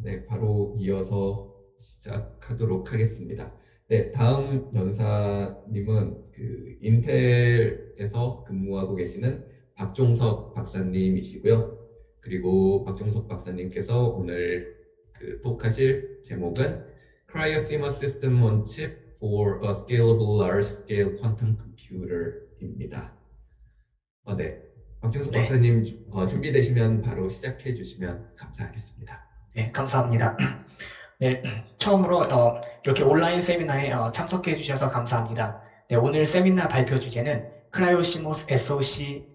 네, 바로 이어서 시작하도록 하겠습니다. 네, 다음 연사님은 그 인텔에서 근무하고 계시는 박종석 박사님이시고요. 그리고 박종석 박사님께서 오늘 그 톡하실 제목은 Cryo CMOS System on Chip for a Scalable Large-Scale Quantum Computer입니다. 네, 박종석 네, 박사님 준비되시면 바로 시작해 주시면 감사하겠습니다. 네, 감사합니다. 네, 처음으로 이렇게 온라인 세미나에 참석해 주셔서 감사합니다. 네, 오늘 세미나 발표 주제는 크라이오시모스 SOC,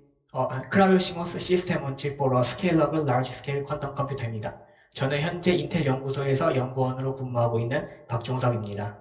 크라이오시모스 시스템 on chip for a scalable large-scale quantum computer입니다. 저는 현재 인텔 연구소에서 연구원으로 근무하고 있는 박종석입니다.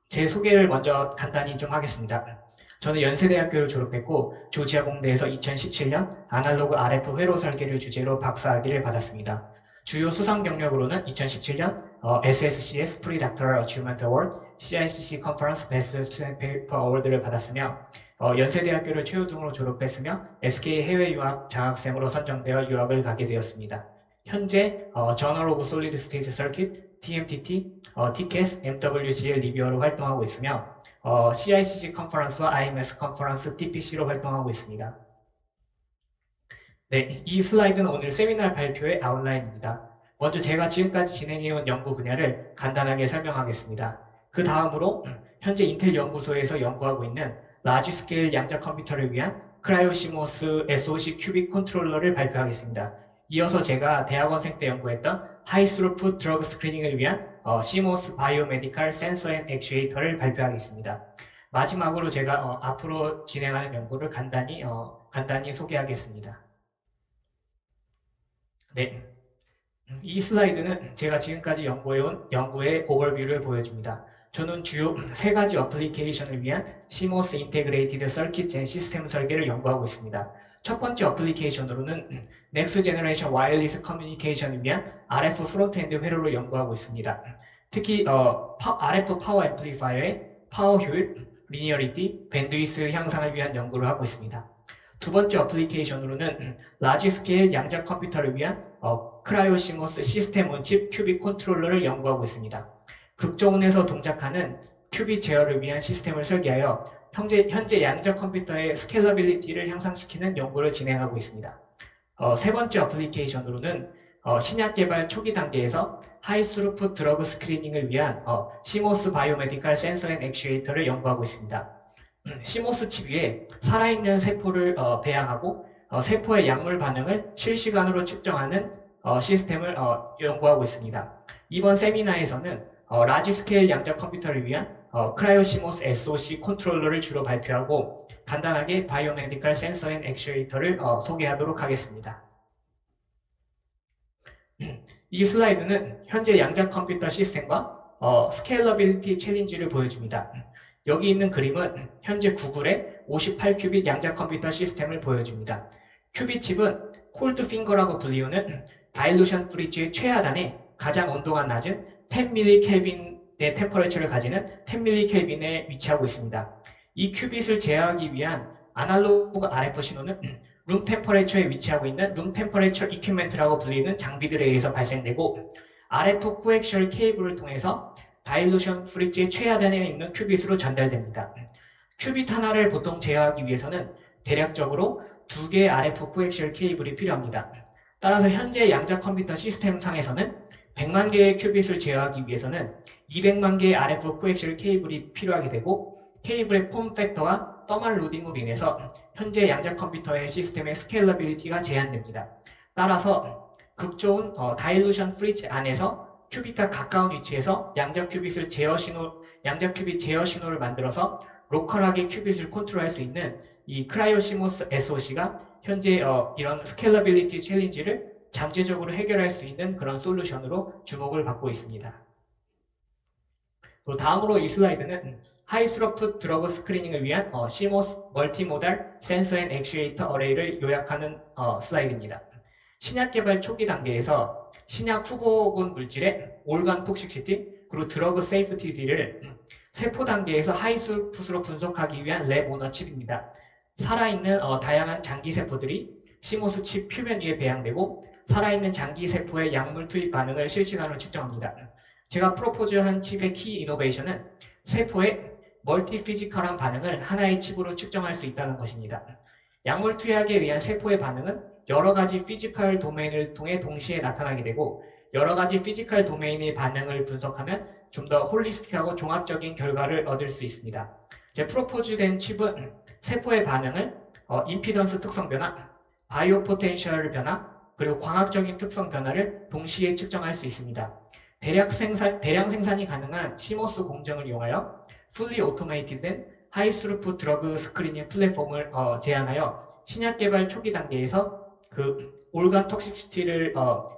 제 소개를 먼저 간단히 좀 하겠습니다. 저는 연세대학교를 졸업했고 조지아공대에서 2017년 아날로그 RF 회로 설계를 주제로 박사학위를 받았습니다. 주요 수상 경력으로는 2017년 SSCS Pre-Doctoral Achievement Award, CICC Conference Best Student Paper Award를 받았으며 연세대학교를 최우등으로 졸업했으며 SK 해외 유학 장학생으로 선정되어 유학을 가게 되었습니다. 현재 Journal of Solid State Circuit, TMTT, TCAS, MWGL 리뷰어로 활동하고 있으며 CICC 컨퍼런스와 IMS 컨퍼런스 TPC로 활동하고 있습니다. 네, 이 슬라이드는 오늘 세미나 발표의 아웃라인입니다. 먼저 제가 지금까지 진행해온 연구 분야를 간단하게 설명하겠습니다. 그 다음으로 현재 인텔 연구소에서 연구하고 있는 라지 스케일 양자 컴퓨터를 위한 크라이오시모스 SOC 큐빅 컨트롤러를 발표하겠습니다. 이어서 제가 대학원생 때 연구했던 하이스루풋 드러그 스크리닝을 위한 시모스 바이오메디칼 센서 앤 액추에이터를 발표하겠습니다. 마지막으로 제가 앞으로 진행하는 연구를 간단히 소개하겠습니다. 네, 이 슬라이드는 제가 지금까지 연구해온 연구의 오버뷰를 보여줍니다. 저는 주요 세 가지 어플리케이션을 위한 CMOS Integrated Circuit and System 설계를 연구하고 있습니다. 첫 번째 어플리케이션으로는 Next Generation Wireless Communication을 위한 RF 프론트엔드 회로를 연구하고 있습니다. 특히 RF 파워 앰플리파이어의 파워 효율, 리니어리티, 밴드위스 향상을 위한 연구를 하고 있습니다. 두 번째 어플리케이션으로는 라지 스케일 양자 컴퓨터를 위한 크라이오시모스 시스템 온칩 큐빅 컨트롤러를 연구하고 있습니다. 극저온에서 동작하는 큐빅 제어를 위한 시스템을 설계하여 현재 양자 컴퓨터의 스케일러빌리티를 향상시키는 연구를 진행하고 있습니다. 세 번째 어플리케이션으로는 신약 개발 초기 단계에서 하이스루풋 드러그 스크리닝을 위한 시모스 바이오메디칼 센서 앤 액추에이터를 연구하고 있습니다. 시모스 칩 위에 살아있는 세포를 배양하고 세포의 약물 반응을 실시간으로 측정하는 시스템을 연구하고 있습니다. 이번 세미나에서는 라지 스케일 양자 컴퓨터를 위한 크라이오시모스 SOC 컨트롤러를 주로 발표하고 간단하게 바이오메디칼 센서 앤 액추에이터를 소개하도록 하겠습니다. 이 슬라이드는 현재 양자 컴퓨터 시스템과 스케일러빌리티 챌린지를 보여줍니다. 여기 있는 그림은 현재 구글의 58큐빅 양자 컴퓨터 시스템을 보여줍니다. 큐빅 칩은 콜드 핑거라고 불리우는 다일루션 프리지의 최하단에 가장 온도가 낮은 10mK 켈빈의 템퍼레처를 가지는 10mK 켈빈에 위치하고 있습니다. 이 큐빗을 제어하기 위한 아날로그 RF 신호는 룸 템퍼레처에 위치하고 있는 룸 템퍼레처 이퀴먼트라고 불리는 장비들에 의해서 발생되고 RF 코엑셜 케이블을 통해서 다일루션 프리지의 최하단에 있는 큐빗으로 전달됩니다. 큐빗 하나를 보통 제어하기 위해서는 대략적으로 2개의 RF 코엑셜 케이블이 필요합니다. 따라서 현재 양자 컴퓨터 시스템 상에서는 100만 개의 큐빗을 제어하기 위해서는 200만 개의 RF 코엑셜 케이블이 필요하게 되고 케이블의 폼 팩터와 더멀 로딩으로 인해서 현재 양자 컴퓨터의 시스템의 스케일러빌리티가 제한됩니다. 따라서 극좋은 다일루션 프리지 안에서 큐빗과 가까운 위치에서 양자 큐빗 제어 신호를 만들어서 로컬하게 큐빗을 컨트롤할 수 있는 이 크라이오시모스 SOC가 현재 이런 스케일러빌리티 챌린지를 잠재적으로 해결할 수 있는 그런 솔루션으로 주목을 받고 있습니다. 또 다음으로 이 슬라이드는 하이스러풋 드러그 스크리닝을 위한 CMOS 멀티모달 센서 앤 액추에이터 어레이를 요약하는 슬라이드입니다. 신약 개발 초기 단계에서 신약 후보군 물질의 올간 톡식시티 그리고 드러그 세이프티를 세포 단계에서 하이스루풋으로 분석하기 위한 랩 오너 칩입니다. 살아있는 다양한 장기 세포들이 시모스 칩 표면 위에 배양되고 살아있는 장기 세포의 약물 투입 반응을 실시간으로 측정합니다. 제가 프로포즈한 칩의 키 이노베이션은 세포의 멀티 피지컬한 반응을 하나의 칩으로 측정할 수 있다는 것입니다. 약물 투약에 의한 세포의 반응은 여러 가지 피지컬 도메인을 통해 동시에 나타나게 되고 여러 가지 피지컬 도메인의 반응을 분석하면 좀 더 홀리스틱하고 종합적인 결과를 얻을 수 있습니다. 제 프로포즈된 칩은 세포의 반응을 임피던스 특성 변화, 바이오 포텐셜 변화, 그리고 광학적인 특성 변화를 동시에 측정할 수 있습니다. 대량 생산이 가능한 CMOS 공정을 이용하여 fully automated된 high throughput 드러그 스크리닝 플랫폼을 제안하여 신약 개발 초기 단계에서 그 올간 톡시시티를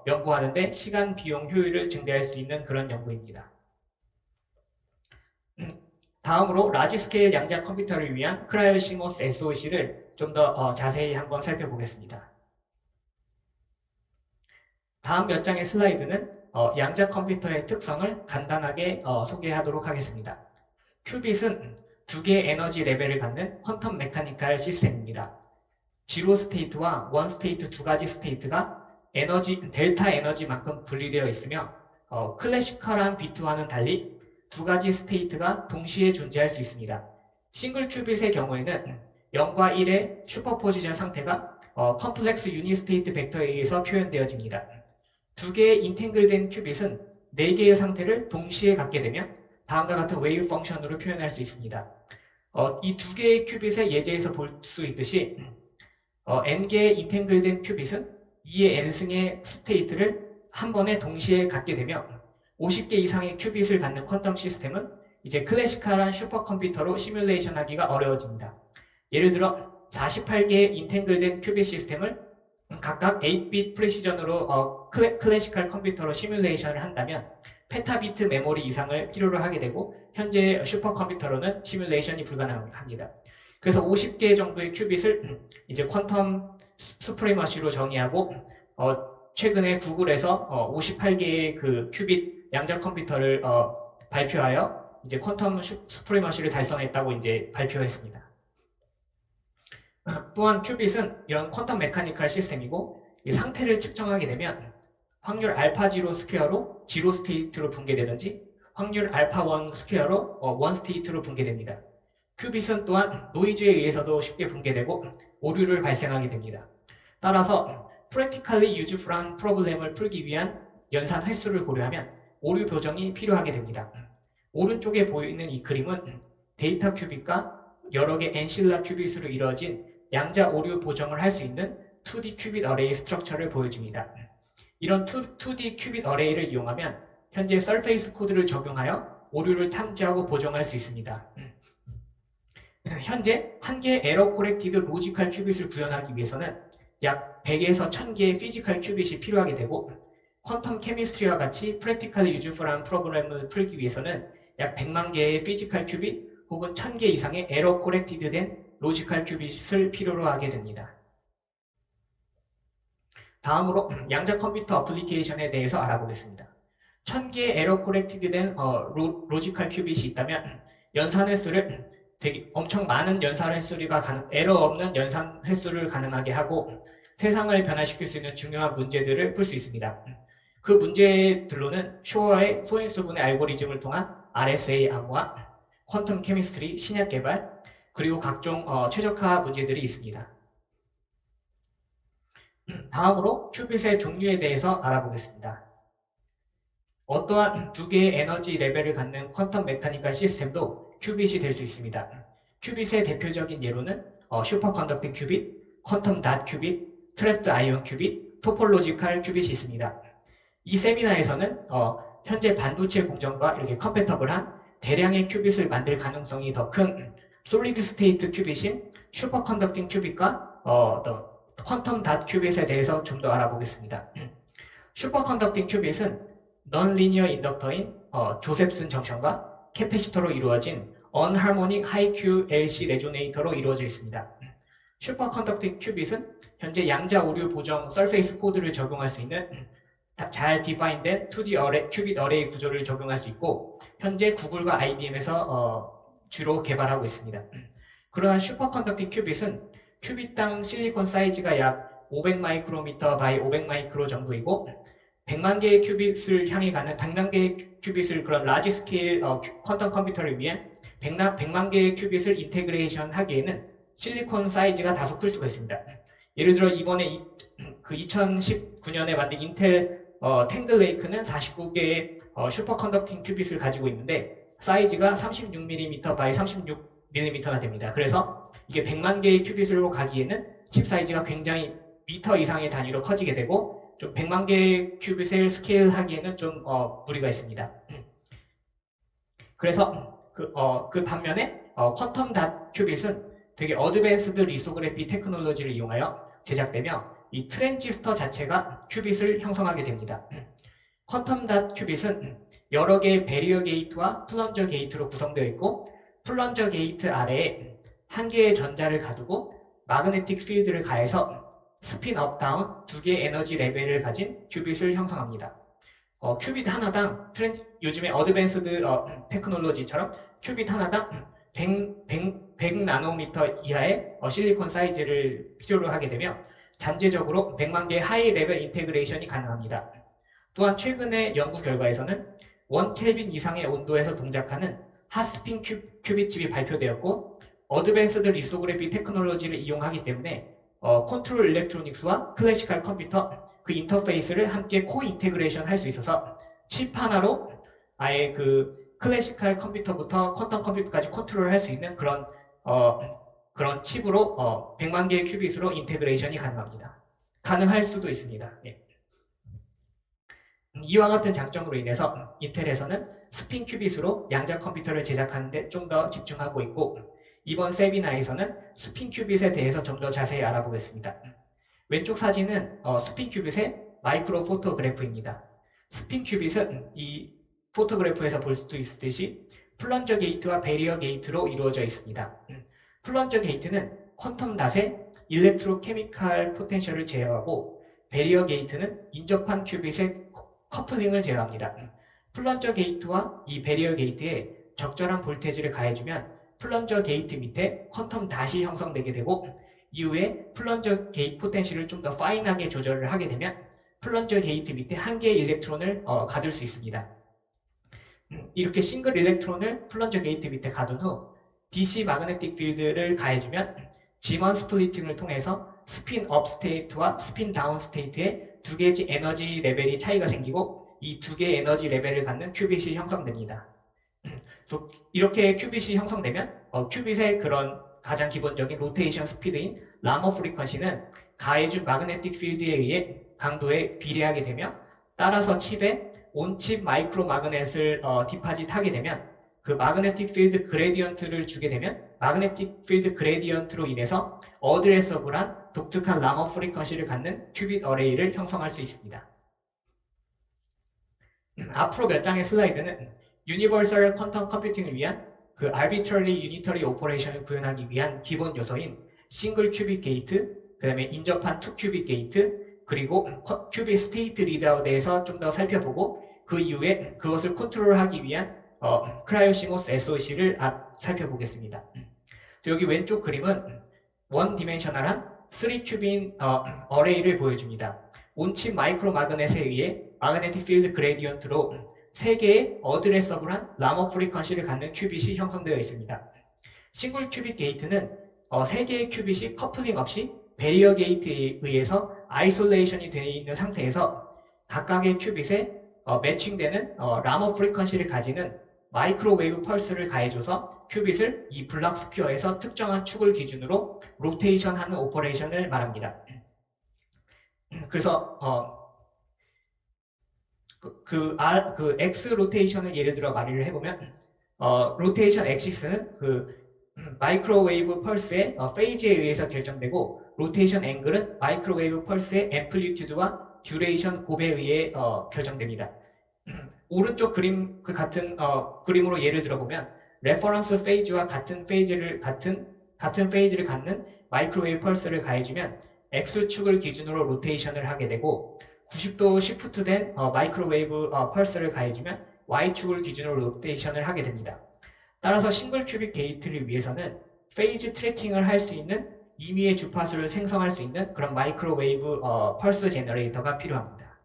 연구하는데 시간, 비용, 효율을 증대할 수 있는 그런 연구입니다. 다음으로 라지 스케일 양자 컴퓨터를 위한 크라이오 CMOS SOC를 좀 더 자세히 한번 살펴보겠습니다. 다음 몇 장의 슬라이드는 양자 컴퓨터의 특성을 간단하게 소개하도록 하겠습니다. 큐빗은 두 개의 에너지 레벨을 갖는 퀀텀 메카니컬 시스템입니다. 지로 스테이트와 원 스테이트 두 가지 스테이트가 델타 에너지만큼 분리되어 있으며 클래시컬한 비트와는 달리 두 가지 스테이트가 동시에 존재할 수 있습니다. 싱글 큐빗의 경우에는 0과 1의 슈퍼포지션 상태가 컴플렉스 유니스테이트 벡터에 의해서 표현되어집니다. 두 개의 인탱글된 큐빗은 4개의 상태를 동시에 갖게 되면 다음과 같은 웨이브 펑션으로 표현할 수 있습니다. 이 두 개의 큐빗의 예제에서 볼 수 있듯이 n개의 인탱글된 큐빗은 2의 n승의 스테이트를 한 번에 동시에 갖게 되며 50개 이상의 큐빗을 갖는 퀀텀 시스템은 이제 클래시컬한 슈퍼컴퓨터로 시뮬레이션 하기가 어려워집니다. 예를 들어 48개의 인탱글된 큐빗 시스템을 각각 8빗 프리시전으로 클래시컬 컴퓨터로 시뮬레이션을 한다면 페타비트 메모리 이상을 필요로 하게 되고 현재 슈퍼컴퓨터로는 시뮬레이션이 불가능합니다. 그래서 50개 정도의 큐빗을 이제 퀀텀 수프리머시로 정의하고 최근에 구글에서 58개의 그 큐빗 양자 컴퓨터를 발표하여 이제 퀀텀 수프리머시를 달성했다고 이제 발표했습니다. 또한 큐빗은 이런 퀀텀 메카니컬 시스템이고 이 상태를 측정하게 되면 확률 알파 지로 스퀘어로 지로 스테이트로 붕괴되든지 확률 알파 1 스퀘어로 원 스테이트로 붕괴됩니다. 큐빗은 또한 노이즈에 의해서도 쉽게 붕괴되고 오류를 발생하게 됩니다. 따라서 practically useful한 프로블렘을 풀기 위한 연산 횟수를 고려하면 오류 교정이 필요하게 됩니다. 오른쪽에 보이는 이 그림은 데이터 큐빗과 여러 개 엔실라 큐빗으로 이루어진 양자 오류 보정을 할 수 있는 2D 큐빗 어레이 스트럭처를 보여줍니다. 이런 2D 큐빗 어레이를 이용하면 현재 서페이스 코드를 적용하여 오류를 탐지하고 보정할 수 있습니다. 현재 한 개의 에러 코렉티드 로지컬 큐빗을 구현하기 위해서는 약 100에서 1000개의 피지컬 큐빗이 필요하게 되고 퀀텀 케미스트리와 같이 프랙티컬리 유즈풀한 프로그램을 풀기 위해서는 약 100만 개의 피지컬 큐빗 혹은 1000개 이상의 에러 코렉티드 된 로지컬 큐빗을 필요로 하게 됩니다. 다음으로 양자 컴퓨터 어플리케이션에 대해서 알아보겠습니다. 1000개의 에러 코렉티드 된 로지컬 큐빗이 있다면 연산 횟수를 되게 엄청 많은 연산 횟수가 에러 없는 연산 횟수를 가능하게 하고 세상을 변화시킬 수 있는 중요한 문제들을 풀 수 있습니다. 그 문제들로는 쇼어의 소인수분해 알고리즘을 통한 RSA 암호화, 퀀텀 케미스트리, 신약 개발, 그리고 각종 최적화 문제들이 있습니다. 다음으로 큐빗의 종류에 대해서 알아보겠습니다. 어떠한 두 개의 에너지 레벨을 갖는 퀀텀 메카니컬 시스템도 큐빗이 될 수 있습니다. 큐빗의 대표적인 예로는 슈퍼컨덕팅 큐빗, 퀀텀 닷 큐빗, 트랩드 아이온 큐빗, 토폴로지컬 큐빗이 있습니다. 이 세미나에서는 현재 반도체 공정과 이렇게 컴패터블한 대량의 큐빗을 만들 가능성이 더 큰 솔리드 스테이트 큐빗인 슈퍼컨덕팅 큐빗과 퀀텀 닷 큐빗에 대해서 좀 더 알아보겠습니다. 슈퍼컨덕팅 큐빗은 non-linear 인덕터인 조셉슨 정션과 캐패시터로 이루어진 unharmonic high QLC 레조네이터로 이루어져 있습니다. 슈퍼컨덕팅 큐빗은 현재 양자 오류 보정 서페이스 코드를 적용할 수 있는 잘 디파인된 2D 큐빗 어레이 구조를 적용할 수 있고 현재 구글과 IBM에서 주로 개발하고 있습니다. 그러나 슈퍼컨덕팅 큐빗은 큐빗당 실리콘 사이즈가 약 500 마이크로미터 바이 500 마이크로 정도이고 100만 개의 큐빗을 향해 가는 100만 개의 큐빗을 그런 라지 스케일 퀀텀 컴퓨터를 위해 100만 개의 큐빗을 인테그레이션 하기에는 실리콘 사이즈가 다소 클 수가 있습니다. 예를 들어 이번에 그 2019년에 만든 인텔 탱글 레이크는 49개의 슈퍼 컨덕팅 큐빗을 가지고 있는데 사이즈가 36mm by 36mm나 됩니다. 그래서 이게 100만 개의 큐빗으로 가기에는 칩 사이즈가 굉장히 미터 이상의 단위로 커지게 되고 좀 100만 개의 큐빗을 스케일 하기에는 좀 무리가 있습니다. 그래서 그 반면에 퀀텀 닷 큐빗은 되게 어드밴스드 리소그래피 테크놀로지를 이용하여 제작되며 이 트랜지스터 자체가 큐빗을 형성하게 됩니다. 퀀텀 닷 큐빗은 여러 개의 배리어 게이트와 플런저 게이트로 구성되어 있고 플런저 게이트 아래에 한 개의 전자를 가두고 마그네틱 필드를 가해서 스핀 업 다운 두 개의 에너지 레벨을 가진 큐빗을 형성합니다. 큐빗 하나당 요즘에 어드밴스드 테크놀로지처럼 큐빗 하나당 100 나노미터 이하의 실리콘 사이즈를 필요로 하게 되며 잠재적으로 100만 개의 하이 레벨 인테그레이션이 가능합니다. 또한 최근의 연구 결과에서는 1켈빈 이상의 온도에서 동작하는 핫스핀 큐빗 칩이 발표되었고 어드밴스드 리소그래피 테크놀로지를 이용하기 때문에 컨트롤 일렉트로닉스와 클래시컬 컴퓨터 그 인터페이스를 함께 코 인테그레이션 할 수 있어서 칩 하나로 아예 그 클래시컬 컴퓨터부터 퀀텀 컴퓨터까지 컨트롤 할 수 있는 그런 칩으로 100만 개의 큐빗으로 인테그레이션이 가능합니다. 가능할 수도 있습니다. 예. 이와 같은 장점으로 인해서 인텔에서는 스핀 큐빗으로 양자 컴퓨터를 제작하는 데 좀 더 집중하고 있고 이번 세미나에서는 스핀 큐빗에 대해서 좀 더 자세히 알아보겠습니다. 왼쪽 사진은 스핀 큐빗의 마이크로 포토그래프입니다. 스핀 큐빗은 이 포토그래프에서 볼 수 있듯이 플런저 게이트와 배리어 게이트로 이루어져 있습니다. 플런저 게이트는 퀀텀 닷의 일렉트로케미칼 포텐셜을 제어하고 배리어 게이트는 인접한 큐빗의 커플링을 제어합니다. 플런저 게이트와 이 배리어 게이트에 적절한 볼테이지를 가해주면 플런저 게이트 밑에 퀀텀 닷이 형성되게 되고 이후에 플런저 게이트 포텐셜을 좀 더 파인하게 조절을 하게 되면 플런저 게이트 밑에 한 개의 일렉트론을 가둘 수 있습니다. 이렇게 싱글 일렉트론을 플런저 게이트 밑에 가둔 후 DC 마그네틱 필드를 가해주면 지먼 스플리팅을 통해서 스핀 업 스테이트와 스핀 다운 스테이트의 두 개의 에너지 레벨이 차이가 생기고 이 두 개의 에너지 레벨을 갖는 큐빗이 형성됩니다. 이렇게 큐빗이 형성되면 큐빗의 그런 가장 기본적인 로테이션 스피드인 라머 프리퀀시는 가해준 마그네틱 필드에 의해 강도에 비례하게 되며 따라서 칩에 온칩 마이크로 마그넷을 디파짓하게 되면 그 마그네틱 필드 그레디언트를 주게 되면 마그네틱 필드 그레디언트로 인해서 어드레서블한 독특한 라머 프리퀀시를 갖는 큐빗 어레이를 형성할 수 있습니다. 앞으로 몇 장의 슬라이드는 유니버설 퀀텀 컴퓨팅을 위한 그 arbitrary unitary operation을 구현하기 위한 기본 요소인 싱글 큐빗 게이트, 그 다음에 인접한 2큐빗 게이트, 그리고 큐빗 스테이트 리드아웃에 대해서 좀 더 살펴보고 그 이후에 그것을 컨트롤하기 위한 크라이오시모스 SOC를 살펴보겠습니다. 여기 왼쪽 그림은 원 디멘셔널한 3큐빈 어레이를 보여줍니다. 온칩 마이크로 마그넷에 의해 마그네틱 필드 그레디언트로 3개의 어드레서블한 라머 프리퀀시를 갖는 큐빗이 형성되어 있습니다. 싱글 큐빗 게이트는 3개의 큐빗이 커플링 없이 배리어 게이트에 의해서 아이솔레이션이 되어 있는 상태에서 각각의 큐빗에 매칭되는 라머 프리퀀시를 가지는 마이크로웨이브 펄스를 가해줘서 큐빗을 이 블락 스피어에서 특정한 축을 기준으로 로테이션하는 오퍼레이션을 말합니다. 그래서 그 X 로테이션을 예를 들어 말을 해보면 로테이션 엑시스는 그 마이크로웨이브 펄스의 페이즈에 의해서 결정되고 로테이션 앵글은 마이크로웨이브 펄스의 앰플리튜드와 듀레이션 곱에 의해 결정됩니다. 오른쪽 그림 그 같은 그림으로 예를 들어보면 레퍼런스 페이즈와 같은 페이즈를 갖는 마이크로웨이브 펄스를 가해주면 X축을 기준으로 로테이션을 하게 되고 90도 시프트된 마이크로웨이브 펄스를 가해주면 Y축을 기준으로 로테이션을 하게 됩니다. 따라서 싱글 큐빅 게이트를 위해서는 페이즈 트래킹을 할 수 있는 임의의 주파수를 생성할 수 있는 그런 마이크로웨이브 펄스 제너레이터가 필요합니다.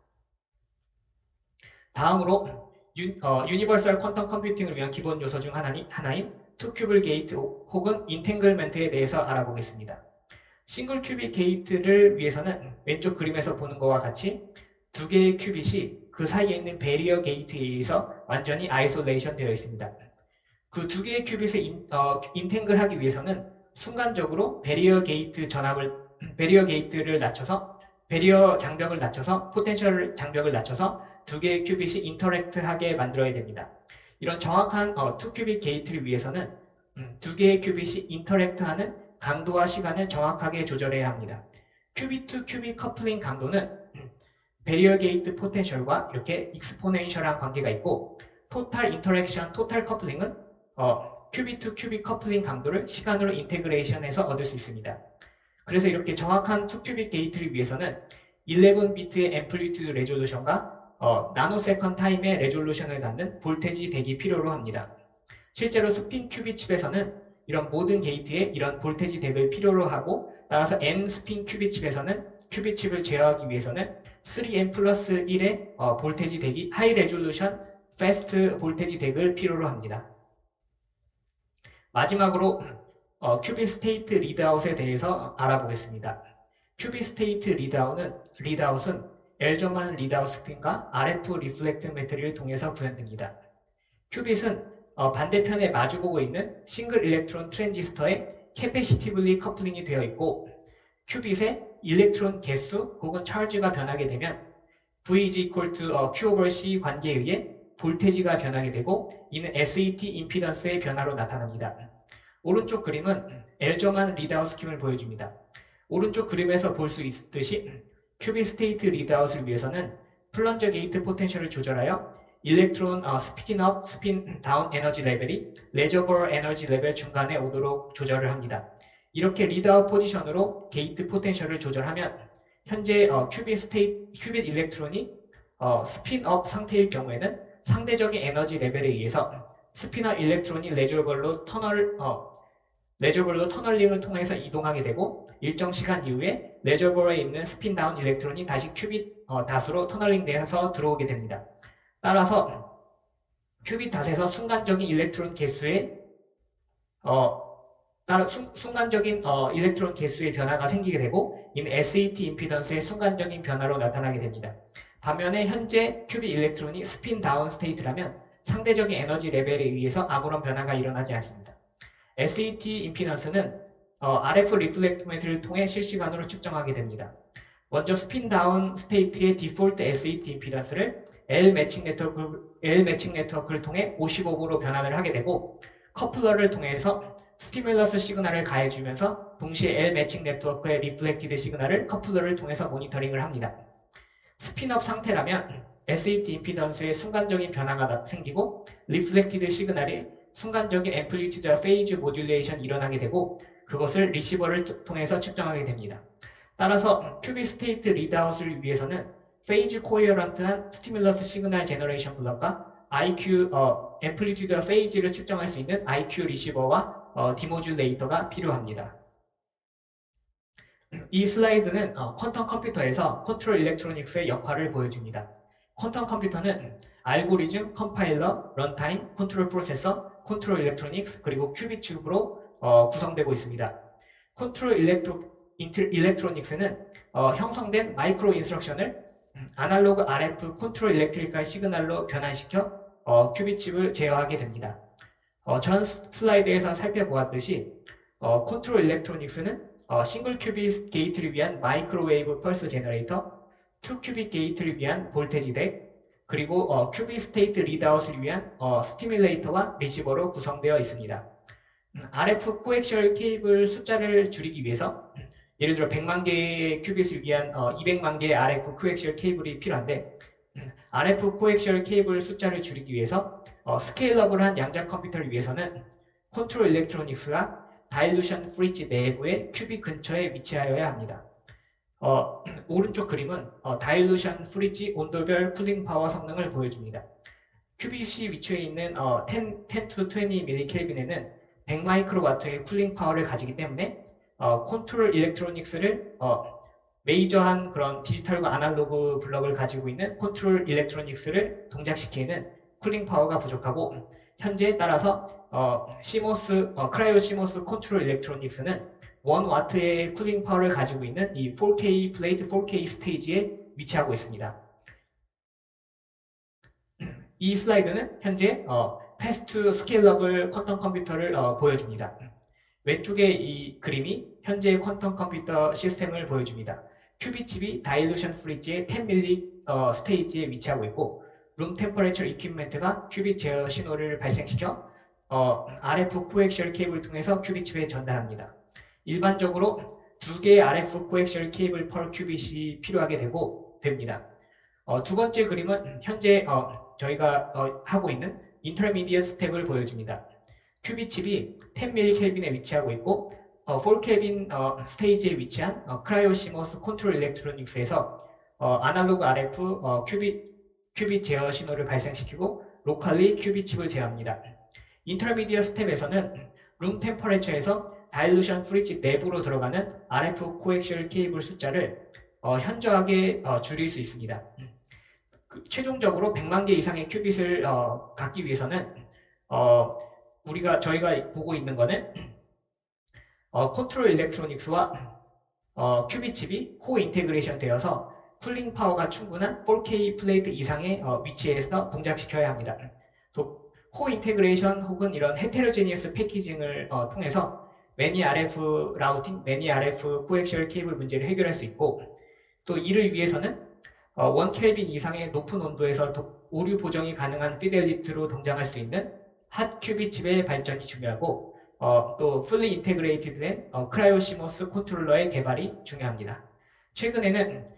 다음으로 유니버설 퀀텀 컴퓨팅을 위한 기본 요소 중 하나인 투큐블 게이트 혹은 인탱글먼트에 대해서 알아보겠습니다. 싱글 큐빅 게이트를 위해서는 왼쪽 그림에서 보는 것과 같이 두 개의 큐빗이 그 사이에 있는 베리어 게이트에 의해서 완전히 아이솔레이션 되어 있습니다. 그 두 개의 큐빗을 인탱글하기 위해서는 순간적으로 베리어 게이트를 낮춰서 베리어 장벽을 낮춰서 포텐셜 장벽을 낮춰서 두 개의 큐빗이 인터랙트하게 만들어야 됩니다. 이런 정확한 투 큐빗 게이트를 위해서는 두 개의 큐빗이 인터랙트하는 강도와 시간을 정확하게 조절해야 합니다. 큐빗 투 큐빗 커플링 강도는 베리어 게이트 포텐셜과 이렇게 익스포넨셜한 관계가 있고 토탈 인터랙션, 토탈 커플링은 큐빗 투 큐빗 커플링 강도를 시간으로 인테그레이션해서 얻을 수 있습니다. 그래서 이렇게 정확한 투 큐빗 게이트를 위해서는 11비트의 앰플리튜드 레졸루션과 나노세컨 타임의 레졸루션을 갖는 볼테지 덱이 필요로 합니다. 실제로 스핀 큐빗 칩에서는 이런 모든 게이트에 이런 볼테지 덱을 필요로 하고 따라서 N 스핀 큐빗 칩에서는 큐빗 칩을 제어하기 위해서는 3N 플러스 1의 볼테지 덱이 하이 레졸루션 패스트 볼테지 덱을 필요로 합니다. 마지막으로 큐빗 스테이트 리드아웃에 대해서 알아보겠습니다. 큐빗 스테이트 리드아웃은 엘저만 리드아웃 스핀과 RF 리플렉트 매트리를 통해서 구현됩니다. 큐빗은 반대편에 마주보고 있는 싱글 일렉트론 트랜지스터에 캐패시티블리 커플링이 되어 있고 큐빗의 일렉트론 개수 혹은 차지가 변하게 되면 V is equal to Q over C 관계에 의해 볼테지가 변하게 되고 이는 SET 임피던스의 변화로 나타납니다. 오른쪽 그림은 엘저만 리드아웃 스킴을 보여줍니다. 오른쪽 그림에서 볼 수 있듯이 큐빗 스테이트 리드아웃을 위해서는 플런저 게이트 포텐셜을 조절하여 일렉트론 스핀업, 스핀 다운 에너지 레벨이 레저버 에너지 레벨 중간에 오도록 조절을 합니다. 이렇게 리드아웃 포지션으로 게이트 포텐셜을 조절하면 현재 큐빗 일렉트론이 스핀업 상태일 경우에는 상대적인 에너지 레벨에 의해서 스피너 일렉트론이 레저벌로 터널링을 통해서 이동하게 되고 일정 시간 이후에 레저버에 있는 스핀 다운 일렉트론이 다시 큐빗 닷으로 터널링 돼서 들어오게 됩니다. 따라서 큐빗 닷에서 순간적인 일렉트론 개수의 변화가 생기게 되고 이는 SET 임피던스의 순간적인 변화로 나타나게 됩니다. 반면에 현재 큐빗 일렉트론이 스핀 다운 스테이트라면 상대적인 에너지 레벨에 의해서 아무런 변화가 일어나지 않습니다. SET 임피던스는 RF 리플렉트 매트를 통해 실시간으로 측정하게 됩니다. 먼저 스핀 다운 스테이트의 디폴트 SET 임피던스를 L 매칭 네트워크를 통해 55으로 변환을 하게 되고 커플러를 통해서 스티뮬러스 시그널을 가해주면서 동시에 L 매칭 네트워크의 리플렉티드 시그널을 커플러를 통해서 모니터링을 합니다. 스핀업 상태라면 SET 임피던스의 순간적인 변화가 생기고 리플렉티드 시그널이 순간적인 앰플리튜드와 페이즈 모듈레이션이 일어나게 되고 그것을 리시버를 통해서 측정하게 됩니다. 따라서 큐빗 스테이트 리드아웃을 위해서는 페이즈 코헤런트한 스티뮬러스 시그널 제너레이션 블럭과 IQ 앰플리튜드와 페이즈를 측정할 수 있는 IQ 리시버와 디모듈레이터가 필요합니다. 이 슬라이드는 퀀텀 컴퓨터에서 컨트롤 일렉트로닉스의 역할을 보여줍니다. 퀀텀 컴퓨터는 알고리즘, 컴파일러, 런타임, 컨트롤 프로세서, 컨트롤 일렉트로닉스, 그리고 큐빅 칩으로 구성되고 있습니다. 컨트롤 일렉트로닉스는 형성된 마이크로 인스트럭션을 아날로그 RF 컨트롤 일렉트리컬 시그널로 변환시켜 큐빅 칩을 제어하게 됩니다. 전 슬라이드에서 살펴보았듯이 컨트롤 일렉트로닉스는 싱글 큐빗 게이트를 위한 마이크로웨이브 펄스 제너레이터, 투 큐빗 게이트를 위한 볼테지 덱, 그리고 큐빗 스테이트 리드아웃을 위한 스티뮬레이터와 리시버로 구성되어 있습니다. RF 코엑셜 케이블 숫자를 줄이기 위해서 예를 들어 100만 개의 큐빗을 위한 200만 개의 RF 코엑셜 케이블이 필요한데 RF 코엑셜 케이블 숫자를 줄이기 위해서 스케일러블한 양자 컴퓨터를 위해서는 컨트롤 일렉트로닉스가 다일루션 프리지 내부의 큐빅 근처에 위치하여야 합니다. 오른쪽 그림은 다일루션 프리지 온도별 쿨링 파워 성능을 보여줍니다. 큐빗이 위치해 있는 10 to 20 밀리켈빈에는 100 마이크로와트의 쿨링 파워를 가지기 때문에 컨트롤 일렉트로닉스를 메이저한 그런 디지털과 아날로그 블럭을 가지고 있는 컨트롤 일렉트로닉스를 동작시키는 쿨링 파워가 부족하고 현재에 따라서 크라이오 시모스 컨트롤 일렉트로닉스는 1와트의 쿨링 파워를 가지고 있는 이 4K 플레이트 4K 스테이지에 위치하고 있습니다. 이 슬라이드는 현재 패스트 스케일러블 퀀텀 컴퓨터를 보여줍니다. 왼쪽에 이 그림이 현재 퀀텀 컴퓨터 시스템을 보여줍니다. 큐빅 칩이 다일루션 프리지의 10밀리 스테이지에 위치하고 있고 룸 템퍼레처 이퀴프먼트가 큐빅 제어 신호를 발생시켜 RF 코엑셜 케이블을 통해서 큐빅 칩에 전달합니다. 일반적으로 2개의 RF 코엑셜 케이블 per 큐빗이 필요하게 됩니다. 두 번째 그림은 현재 저희가 하고 있는 인터미디엇 스텝을 보여줍니다. 큐빅 칩이 10mK 에 위치하고 있고 4K 스테이지에 위치한 크라이오 시모스 컨트롤 일렉트로닉스에서 아날로그 RF 큐빅 제어 신호를 발생시키고 로컬리 큐빅 칩을 제어합니다. 인터미디엇 스텝에서는 룸 템퍼레처에서 다일루션 프리지 내부로 들어가는 RF 코엑셜 케이블 숫자를 현저하게 줄일 수 있습니다. 최종적으로 100만 개 이상의 큐빗을 갖기 위해서는 저희가 보고 있는 거는 컨트롤 일렉트로닉스와 큐빗 칩이 코 인테그레이션 되어서 쿨링 파워가 충분한 4K 플레이트 이상의 위치에서 동작시켜야 합니다. 코 인테그레이션 혹은 이런 헤테로제니어스 패키징을 통해서 매니 RF 라우팅, 매니 RF 코엑셜 케이블 문제를 해결할 수 있고 또 이를 위해서는 1켈빈 이상의 높은 온도에서 오류 보정이 가능한 피델리티로 동작할 수 있는 핫 큐빅 칩의 발전이 중요하고 또 fully integrated 된 크라이오 시모스 컨트롤러의 개발이 중요합니다. 최근에는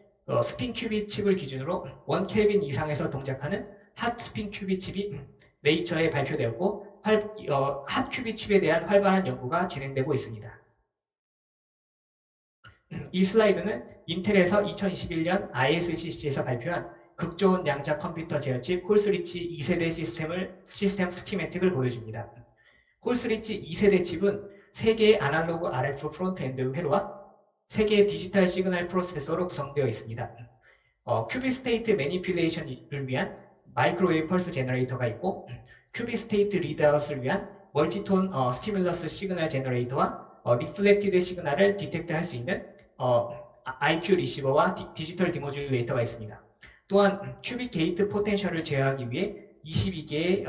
스핀 큐빅 칩을 기준으로 1켈빈 이상에서 동작하는 핫 스핀 큐빅 칩이 네이처에 발표되었고 핫 큐빅 칩에 대한 활발한 연구가 진행되고 있습니다. 이 슬라이드는 인텔에서 2021년 ISCC에서 발표한 극좋은 양자 컴퓨터 제어칩 홀스리치 2세대 시스템 스키매틱을 보여줍니다. 홀스리치 2세대 칩은 3개의 아날로그 RF 프론트엔드 회로와 3개의 디지털 시그널 프로세서로 구성되어 있습니다. 큐빅 스테이트 매니퓰레이션을 위한 마이크로웨이브 펄스 제너레이터가 있고 큐빅 스테이트 리드아웃을 위한 멀티톤 스티뮬러스 시그널 제너레이터와 리플렉티드 시그널을 디텍트 할 수 있는 IQ 리시버와 디지털 디모듈레이터가 있습니다. 또한 큐빅 게이트 포텐셜을 제어하기 위해 22개의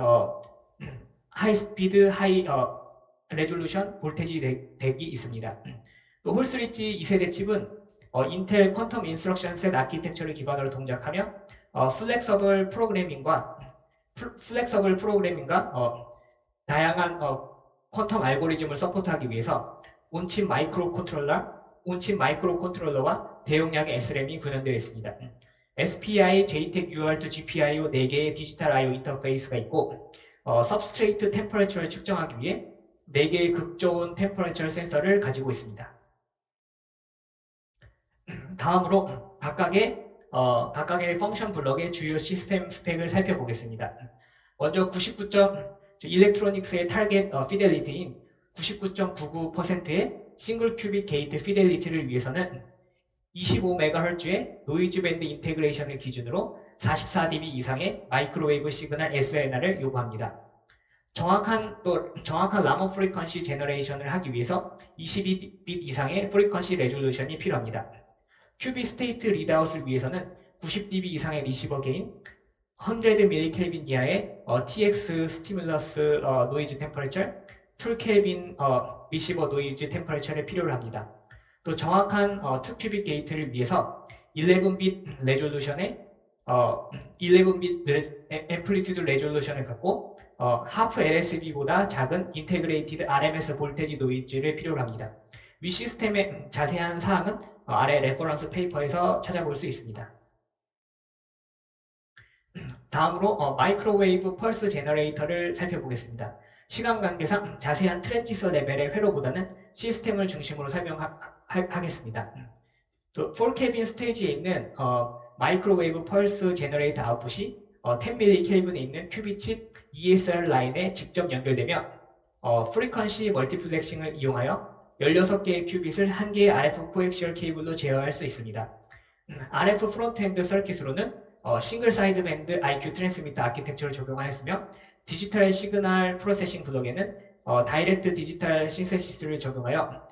하이 스피드, 하이 레졸루션 볼테지 덱이 있습니다. 또 홀스리치 2세대 칩은 인텔 퀀텀 인스트럭션 셋 아키텍처를 기반으로 동작하며 플렉서블 프로그래밍과 다양한 퀀텀 알고리즘을 서포트하기 위해서 온칩 마이크로 컨트롤러와 대용량의 SRAM이 구현되어 있습니다. SPI, JTAG, UART, GPIO 4개의 디지털 I/O 인터페이스가 있고 서브스트레이트 템퍼레처를 측정하기 위해 4개의 극저온 템퍼레처 센서를 가지고 있습니다. 다음으로 각각의 펑션 블럭의 주요 시스템 스펙을 살펴보겠습니다. 먼저 일렉트로닉스의 타겟 피델리티인 99.99%의 싱글 큐빅 게이트 피델리티를 위해서는 25MHz의 노이즈 밴드 인테그레이션을 기준으로 44dB 이상의 마이크로웨이브 시그널 SNR을 요구합니다. 정확한 라모 프리퀀시 제너레이션을 하기 위해서 22빛 이상의 프리퀀시 레졸루션이 필요합니다. 큐빅 스테이트 리드아웃을 위해서는 90dB 이상의 리시버 게인, 100mK 이하의 TX 스티뮬러스 노이즈 템퍼레처, 2Kelvin 리시버 노이즈 템퍼레처를 필요로 합니다. 또 정확한 2큐빅 게이트를 위해서 11빛 레졸루션의 11빛 앰플리튜드 레졸루션을 갖고 하프 LSB보다 작은 인테그레이티드 RMS 볼테지 노이즈를 필요로 합니다. 위 시스템의 자세한 사항은 아래 레퍼런스 페이퍼에서 찾아볼 수 있습니다. 다음으로 마이크로웨이브 펄스 제너레이터를 살펴보겠습니다. 시간 관계상 자세한 트랜지스터 레벨의 회로보다는 시스템을 중심으로 설명하겠습니다. 또 4Kelvin 스테이지에 있는 마이크로웨이브 펄스 제너레이터 아웃풋이 10mK 있는 큐빅 칩 ESR 라인에 직접 연결되며 프리퀀시 멀티플렉싱을 이용하여 16개의 큐빗을 1개의 RF 코엑시얼 케이블로 제어할 수 있습니다. RF 프론트엔드 서킷으로는 싱글 사이드 밴드 IQ 트랜스미터 아키텍처를 적용하였으며 디지털 시그널 프로세싱 블록에는 다이렉트 디지털 신세시스를 적용하여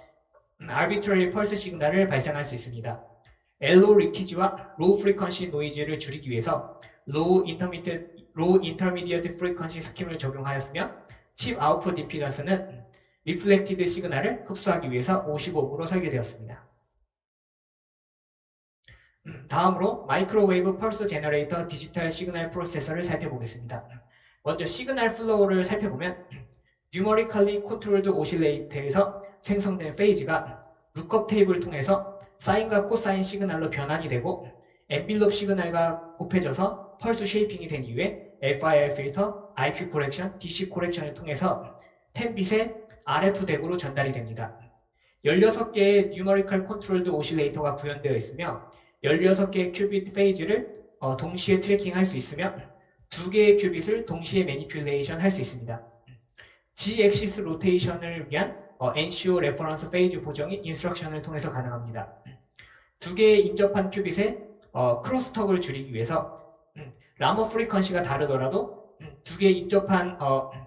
arbitrary 펄스 시그널을 발생할 수 있습니다. LO 리키지와 로우 프리퀀시 노이즈를 줄이기 위해서 로우 인터미디어트 프리퀀시 스킴을 적용하였으며 칩 아웃풋 임피던스는 리플렉티드 시그널을 흡수하기 위해서 55으로 설계되었습니다. 다음으로 마이크로웨이브 펄스 제너레이터 디지털 시그널 프로세서를 살펴보겠습니다. 먼저 시그널 플로우를 살펴보면 Numerically Controlled Oscillator에서 생성된 페이지가 룩업 테이블을 통해서 사인과 코사인 시그널로 변환이 되고 엔빌롭 시그널과 곱해져서 펄스 쉐이핑이 된 이후에 FIR 필터, IQ 코렉션, DC 코렉션을 통해서 10빛의 RF 덱으로 전달이 됩니다. 16개의 Numerical Controlled Oscillator가 구현되어 있으며 16개의 큐빗 페이지를 동시에 트래킹할 수 있으며 2개의 큐빗을 동시에 매니퓰레이션 할 수 있습니다. G-axis 로테이션을 위한 NCO 레퍼런스 페이지 보정이 인스트럭션을 통해서 가능합니다. 2개의 인접한 큐빗의 크로스톡을 줄이기 위해서 라머 프리퀀시가 다르더라도 2개의 인접한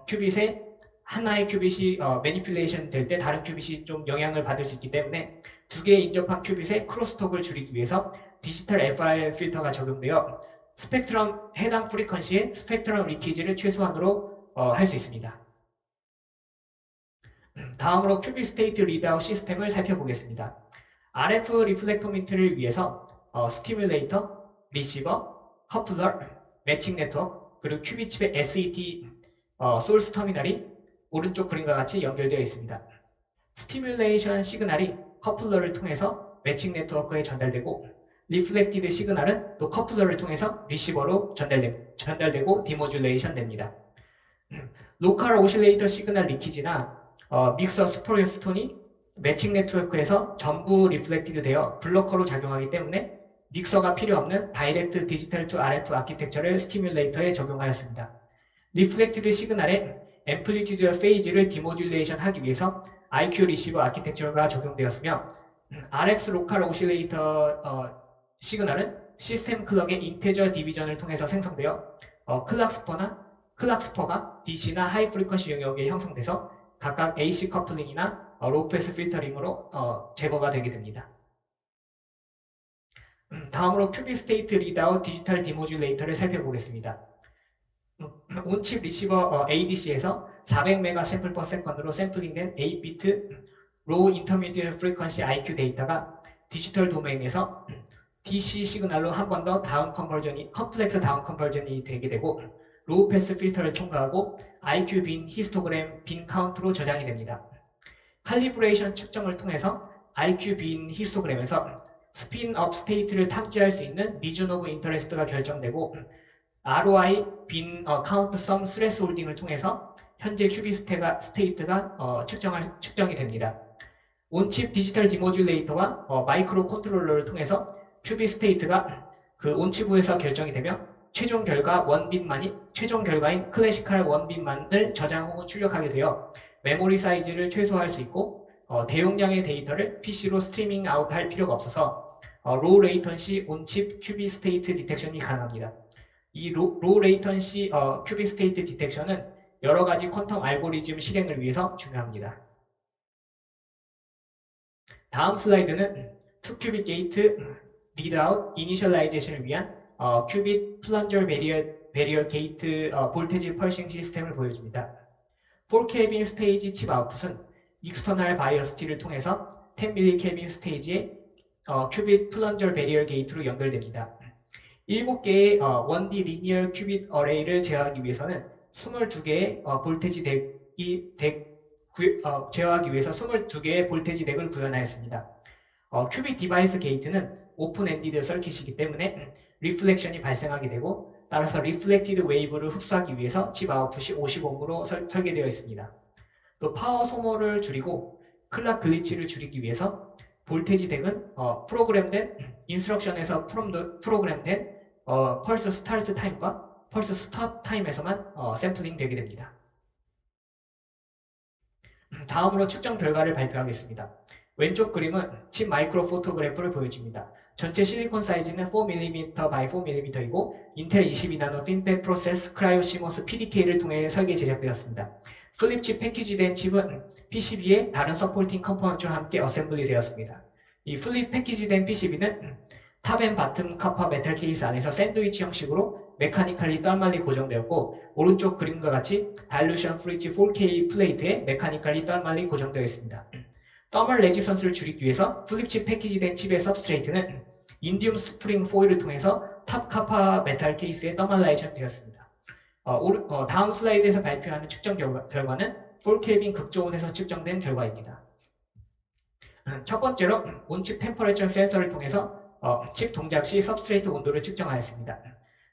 큐빗의 하나의 큐빗이 매니퓰레이션 될 때 다른 큐빗이 좀 영향을 받을 수 있기 때문에 2개의 인접한 큐빗의 크로스톡을 줄이기 위해서 디지털 FIR 필터가 적용되어 스펙트럼 해당 프리퀀시의 스펙트럼 리키지를 최소한으로 할 수 있습니다. 다음으로 큐빗 스테이트 리드아웃 시스템을 살펴보겠습니다. RF 리플렉터미터를 위해서 스티뮬레이터, 리시버, 커플러, 매칭 네트워크, 그리고 큐빗 칩의 SET 소스 터미널이 오른쪽 그림과 같이 연결되어 있습니다. 스티뮬레이션 시그널이 커플러를 통해서 매칭 네트워크에 전달되고 리플렉티드 시그널은 또 커플러를 통해서 리시버로 전달되고 디모듈레이션 됩니다. 로컬 오실레이터 시그널 리키지나 믹서 스포레스톤이 매칭 네트워크에서 전부 리플렉티드 되어 블로커로 작용하기 때문에 믹서가 필요 없는 다이렉트 디지털 투 RF 아키텍처를 스티뮬레이터에 적용하였습니다. 리플렉티드 시그널의 앰플리튜드 페이지를 디모듈레이션 하기 위해서 IQ 리시버 아키텍처가 적용되었으며 RX 로컬 오실레이터 시그널은 시스템 클럭의 인테저 디비전을 통해서 생성되어 클락스퍼가 DC나 하이 프리퀀시 영역에 형성돼서 각각 AC 커플링이나 로우 패스 필터링으로 제거가 되게 됩니다. 다음으로 큐빗 스테이트 리드아웃 디지털 디모듈레이터를 살펴보겠습니다. 온칩 리시버 ADC에서 400메가 샘플 퍼 세컨드로 샘플링된 8비트 로우 인터미디얼 프리퀀시 IQ 데이터가 디지털 도메인에서 DC 시그널로 한 번 더 다운 컨버전이 컴플렉스 다운 컨버전이 되게 되고 로우 패스 필터를 통과하고 IQ 빈 히스토그램 빈 카운트로 저장이 됩니다. 칼리브레이션 측정을 통해서 IQ 빈 히스토그램에서 스핀업 스테이트를 탐지할 수 있는 리전 오브 인터레스트가 결정되고 ROI 빈 카운트 썸 스레스홀딩을 통해서 현재 큐빗 스테이트가 측정이 됩니다. 온칩 디지털 디모듈레이터와 마이크로 컨트롤러를 통해서 큐빗 스테이트가 그 온칩에서 결정이 되며 최종 결과인 클래시컬 원빈만을 저장 혹은 출력하게 되어 메모리 사이즈를 최소화할 수 있고 대용량의 데이터를 PC로 스트리밍 아웃할 필요가 없어서 로우 레이턴시 온칩 큐빗 스테이트 디텍션이 가능합니다. 이 로우 레이턴시 큐빗 스테이트 디텍션은 여러 가지 퀀텀 알고리즘 실행을 위해서 중요합니다. 다음 슬라이드는 2큐빗 게이트 리드아웃 이니셜라이제이션을 위한 큐빗 플런저 베리어 게이트 볼테지 펄싱 시스템을 보여줍니다. 4켈빈 스테이지 칩 아웃풋은 익스터널 바이어스티를 통해서 10mK 스테이지의 큐빗 플런저 베리어 게이트로 연결됩니다. 7개의 1D 리니어 큐빗 어레이를 제어하기 위해서는 22개의 볼테지 제어하기 위해서 22개의 볼테지 덱을 구현하였습니다. 큐빗 디바이스 게이트는 오픈 엔디드 서킷이기 때문에 리플렉션이 발생하게 되고 따라서 리플렉티드 웨이브를 흡수하기 위해서 칩 아웃풋이 50ohm으로 설계되어 있습니다. 또 파워 소모를 줄이고 클락 글리치를 줄이기 위해서 볼테지 덱은 프로그램된 인스트럭션에서 프로그램된 펄스 스타트 타임과 펄스 스톱 타임에서만 샘플링 되게 됩니다. 다음으로 측정 결과를 발표하겠습니다. 왼쪽 그림은 칩 마이크로 포토그래프를 보여줍니다. 전체 실리콘 사이즈는 4mm by 4mm이고 인텔 22나노 핀백 프로세스 크라이오 시모스 PDK를 통해 설계 제작되었습니다. 플립칩 패키지된 칩은 PCB에 다른 서포팅 컴포넌트와 함께 어셈블리 되었습니다. 이 플립 패키지된 PCB는 탑 앤 바텀 커퍼 메탈 케이스 안에서 샌드위치 형식으로 메카니컬리 떨말리 고정되었고 오른쪽 그림과 같이 다일루션 프리지 4K 플레이트에 메카니컬리 떨말리 고정되어 있습니다. 더멀 레지선스를 줄이기 위해서 플립칩 패키지된 칩의 서브스트레이트는 인디움 스프링 포일을 통해서 탑 카파 메탈 케이스에 더멀라이션 되었습니다. 다음 슬라이드에서 발표하는 측정 결과는 4켈빈 극저온에서 측정된 결과입니다. 첫 번째로 온칩 템퍼레처 센서를 통해서 칩 동작 시 서브스트레이트 온도를 측정하였습니다.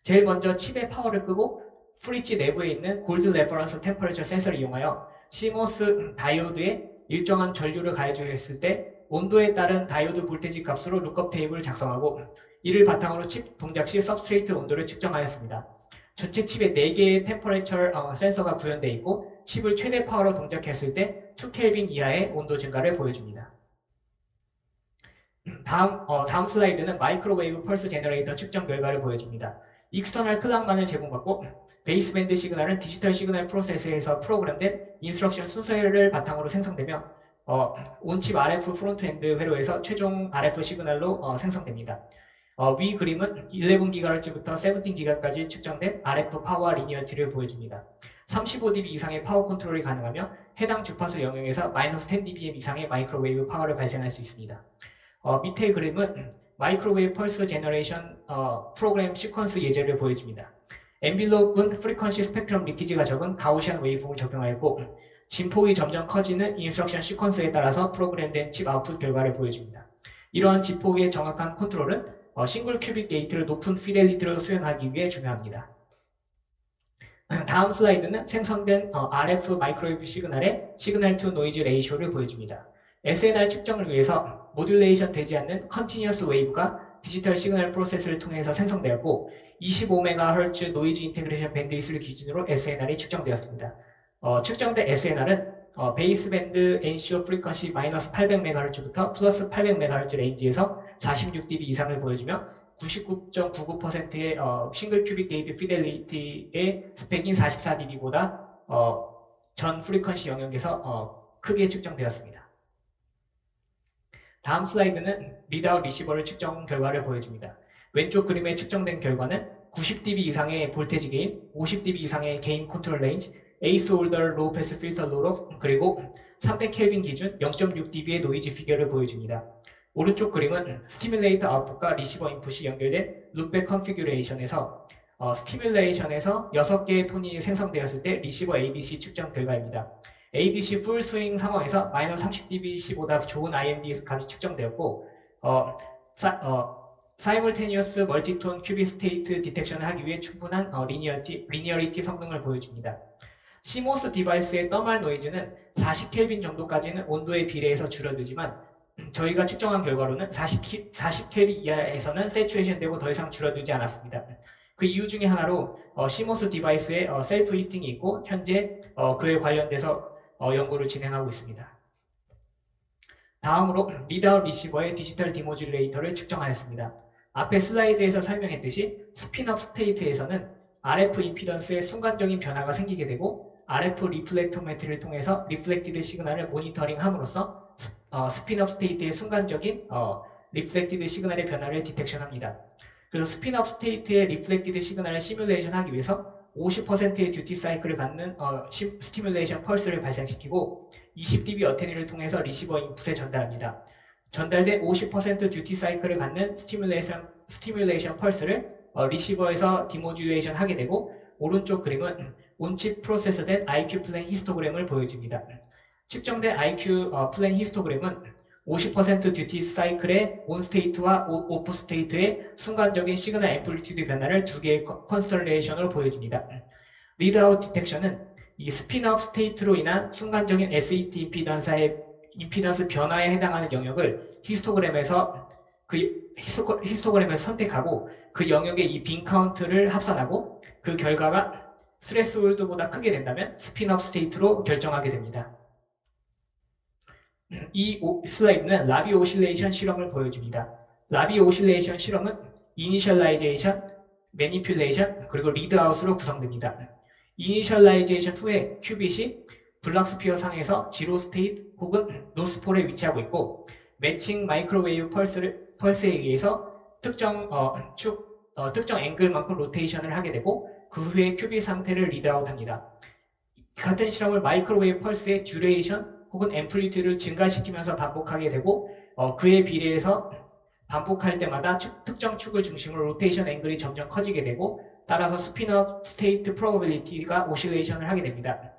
제일 먼저 칩의 파워를 끄고 프리지 내부에 있는 골드 레퍼런스 템퍼레처 센서를 이용하여 시모스 다이오드에 일정한 전류를 가해주었을 때 온도에 따른 다이오드 볼테지 값으로 룩업 테이블을 작성하고 이를 바탕으로 칩 동작 시 서브스트레이트 온도를 측정하였습니다. 전체 칩에 4개의 템퍼레처 센서가 구현되어 있고 칩을 최대 파워로 동작했을 때 2켈빈 이하의 온도 증가를 보여줍니다. 다음 슬라이드는 마이크로웨이브 펄스 제너레이터 측정 결과를 보여줍니다. 익스터널 클락만을 제공받고 베이스밴드 시그널은 디지털 시그널 프로세스에서 프로그램된 인스트럭션 순서를 바탕으로 생성되며 온칩 RF 프론트엔드 회로에서 최종 RF 시그널로 생성됩니다. 위 그림은 11GHz부터 17GHz까지 측정된 RF 파워 리니어티를 보여줍니다. 35dB 이상의 파워 컨트롤이 가능하며 해당 주파수 영역에서 마이너스 10dBm 이상의 마이크로웨이브 파워를 발생할 수 있습니다. 밑에 그림은 마이크로웨이브 펄스 제너레이션 프로그램 시퀀스 예제를 보여줍니다. 엔빌롭은 프리퀀시 스펙트럼 리키지가 적은 가우시안 웨이폼을 적용하였고 진폭이 점점 커지는 인스트럭션 시퀀스에 따라서 프로그램된 칩 아웃풋 결과를 보여줍니다. 이러한 진폭의 정확한 컨트롤은 싱글 큐빅 게이트를 높은 피델리티로 수행하기 위해 중요합니다. 다음 슬라이드는 생성된 RF 마이크로웨이브 시그널의 시그널 투 노이즈 레이쇼를 보여줍니다. SNR 측정을 위해서 모듈레이션 되지 않는 컨티뉴어스 웨이브가 디지털 시그널 프로세스를 통해서 생성되었고 25MHz 노이즈 인테그레이션 밴드위스를 기준으로 SNR이 측정되었습니다. 측정된 SNR은 베이스밴드 NCO 프리퀀시 마이너스 800MHz부터 플러스 800MHz 레인지에서 46dB 이상을 보여주며 99.99%의 싱글 큐빅 게이트 피델리티의 스펙인 44dB보다 전 프리퀀시 영역에서 크게 측정되었습니다. 다음 슬라이드는 리드아웃 리시버를 측정 결과를 보여줍니다. 왼쪽 그림에 측정된 결과는 90dB 이상의 볼테지 게인, 50dB 이상의 게인 컨트롤 레인지, 에이스 홀더 로우 패스 필터 롤오프, 그리고 300켈빈 기준 0.6dB의 노이즈 피겨를 보여줍니다. 오른쪽 그림은 스티뮬레이터 아웃풋과 리시버 인풋이 연결된 룩백 컨피규레이션에서 스티뮬레이션에서 6개의 톤이 생성되었을 때 리시버 ADC 측정 결과입니다. ADC 풀 스윙 상황에서 마이너스 30dBc보다 좋은 IMD 값이 측정되었고 사이멀테니어스 멀티톤 큐빅 스테이트 디텍션을 하기 위해 충분한 리니어리티 성능을 보여줍니다. CMOS 디바이스의 더멀 노이즈는 40켈빈 정도까지는 온도에 비례해서 줄어들지만 저희가 측정한 결과로는 40켈빈 이하에서는 세츄레이션 되고 더 이상 줄어들지 않았습니다. 그 이유 중에 하나로 CMOS 디바이스에 셀프 히팅이 있고 현재 그에 관련돼서 연구를 진행하고 있습니다. 다음으로 리드아웃 리시버의 디지털 디모듈레이터를 측정하였습니다. 앞에 슬라이드에서 설명했듯이 스핀업 스테이트에서는 RF 임피던스의 순간적인 변화가 생기게 되고 RF 리플렉토메트를 통해서 리플렉티드 시그널을 모니터링함으로써 스핀업 스테이트의 순간적인 리플렉티드 시그널의 변화를 디텍션합니다. 그래서 스핀업 스테이트의 리플렉티드 시그널을 시뮬레이션하기 위해서 50%의 듀티 사이클을 갖는 스티뮬레이션 펄스를 발생시키고 20dB 어테뉴를 통해서 리시버 인풋에 전달합니다. 전달된 50% 듀티 사이클을 갖는 스티뮬레이션 펄스를 리시버에서 디모듈레이션 하게 되고 오른쪽 그림은 온칩 프로세서된 IQ 플랜 히스토그램을 보여줍니다. 측정된 IQ 플랜 히스토그램은 50% 듀티 사이클의 온 스테이트와 오프 스테이트의 순간적인 시그널 앰플리튜드 변화를 두 개의 컨스텔레이션으로 보여줍니다. 리드아웃 디텍션은 이 스핀업 스테이트로 인한 순간적인 SET 임피던스 변화에 해당하는 영역을 히스토그램에서 선택하고 그 영역의 이 빈 카운트를 합산하고 그 결과가 스레스홀드보다 크게 된다면 스핀업 스테이트로 결정하게 됩니다. 슬라이드는 라비 오실레이션 실험을 보여줍니다. 라비 오실레이션 실험은 이니셜라이제이션, 매니퓰레이션, 그리고 리드아웃으로 구성됩니다. 이니셜라이제이션 후에 큐빗이 블락스피어 상에서 지로 스테이트 혹은 노스폴에 위치하고 있고 매칭 마이크로웨이브 펄스에 의해서 특정 특정 앵글만큼 로테이션을 하게 되고 그 후에 큐빗 상태를 리드아웃합니다. 같은 실험을 마이크로웨이브 펄스의 듀레이션 혹은 앰플리튜드를 증가시키면서 반복하게 되고 그에 비례해서 반복할 때마다 특정 축을 중심으로 로테이션 앵글이 점점 커지게 되고 따라서 스피너 스테이트 프로버빌리티가 오실레이션을 하게 됩니다.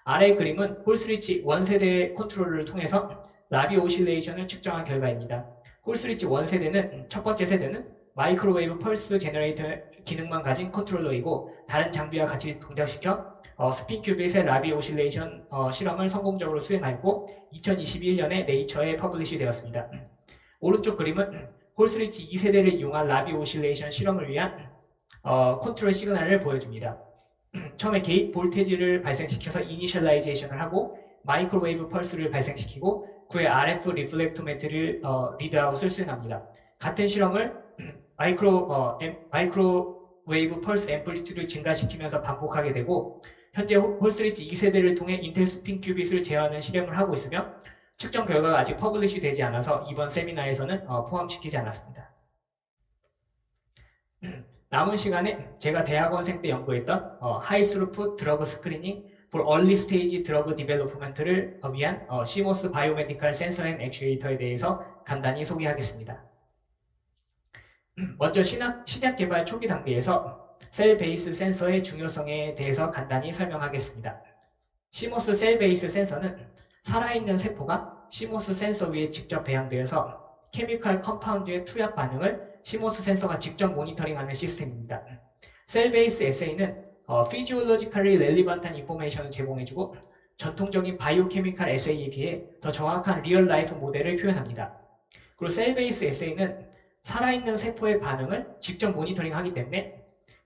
아래 그림은 홀스리치 1세대 컨트롤러를 통해서 라비 오실레이션을 측정한 결과입니다. 홀스리치 1세대는 첫 번째 세대는 마이크로웨이브 펄스 제너레이터 기능만 가진 컨트롤러이고 다른 장비와 같이 동작시켜 스핀 큐빗의 라비 오실레이션 실험을 성공적으로 수행하였고 2021년에 네이처에 퍼블리시 되었습니다. 오른쪽 그림은 홀스리치 2세대를 이용한 라비 오실레이션 실험을 위한 컨트롤 시그널을 보여줍니다. 처음에 게이트 볼테지를 발생시켜서 이니셜라이제이션을 하고 마이크로웨이브 펄스를 발생시키고 그의 RF 리플렉토메트를 리드아웃을 수행합니다. 같은 실험을 마이크로웨이브 펄스 앰플리튜드를 증가시키면서 반복하게 되고 현재 홀스리치 2세대를 통해 인텔 스핀 큐빗을 제어하는 실험을 하고 있으며 측정 결과가 아직 퍼블리시 되지 않아서 이번 세미나에서는 포함시키지 않았습니다. 남은 시간에 제가 대학원생 때 연구했던 하이스루풋 드러그 스크리닝 for early stage drug development를 위한 CMOS 바이오메디컬 센서 앤 액추에이터에 대해서 간단히 소개하겠습니다. 먼저 신약 개발 초기 단계에서 셀 베이스 센서의 중요성에 대해서 간단히 설명하겠습니다. CMOS 셀 베이스 센서는 살아있는 세포가 CMOS 센서 위에 직접 배양되어서 케미컬 컴파운드의 투약 반응을 CMOS 센서가 직접 모니터링하는 시스템입니다. 셀 베이스 에세이는 피지올로지컬리 렐리번트한 인포메이션을 제공해주고 전통적인 바이오케미컬 에세이에 비해 더 정확한 리얼 라이프 모델을 표현합니다. 그리고 셀 베이스 에세이는 살아있는 세포의 반응을 직접 모니터링하기 때문에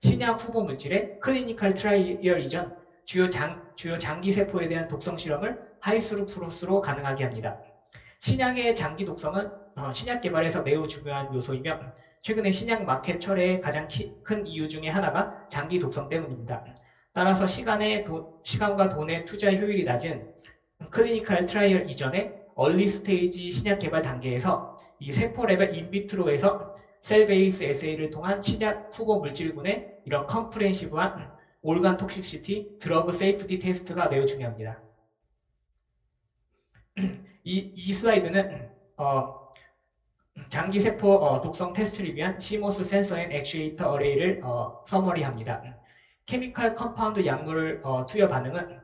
신약 후보 물질의 클리니컬 트라이얼 이전 주요 장기 세포에 대한 독성 실험을 하이스루풋으로 가능하게 합니다. 신약의 장기 독성은 신약 개발에서 매우 중요한 요소이며 최근에 신약 마켓 철회의 가장 큰 이유 중에 하나가 장기 독성 때문입니다. 따라서 시간과 돈의 투자 효율이 낮은 클리니컬 트라이얼 이전의 얼리 스테이지 신약 개발 단계에서 이 세포 레벨 인비트로에서 셀 베이스 에세이를 통한 신약 후보 물질군의 이런 컴프레hen시브한 올간 톡식시티, 드러그 세이프티 테스트가 매우 중요합니다. 이 슬라이드는 장기세포 독성 테스트를 위한 CMOS 센서 앤 액추에이터 어레이를 서머리합니다. 케미컬 컴파운드 약물 투여 반응은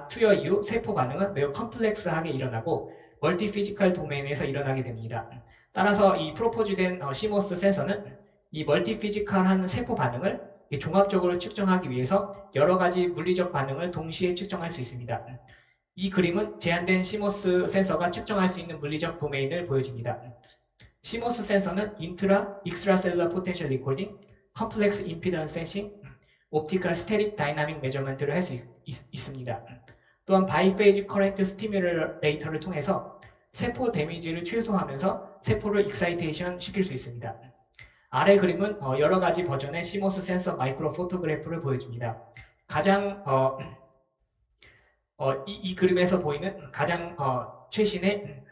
투여 이후 세포 반응은 매우 컴플렉스하게 일어나고 멀티 피지컬 도메인에서 일어나게 됩니다. 따라서 이 프로포즈된 CMOS 센서는 이 멀티 피지컬한 세포 반응을 종합적으로 측정하기 위해서 여러 가지 물리적 반응을 동시에 측정할 수 있습니다. 이 그림은 제한된 CMOS 센서가 측정할 수 있는 물리적 도메인을 보여줍니다. CMOS 센서는 인트라, 익스트라셀러 포텐셜 리코딩, 컴플렉스 임피던스 센싱, 옵티컬 스테릭 다이나믹 메저먼트를 할 수 있습니다. 또한 바이페이지 커렌트 스티뮬레이터를 통해서 세포 데미지를 최소화하면서 세포를 익사이테이션 시킬 수 있습니다. 아래 그림은 여러 가지 버전의 CMOS 센서 마이크로 포토그래프를 보여줍니다. 가장 이 그림에서 보이는 가장 최신의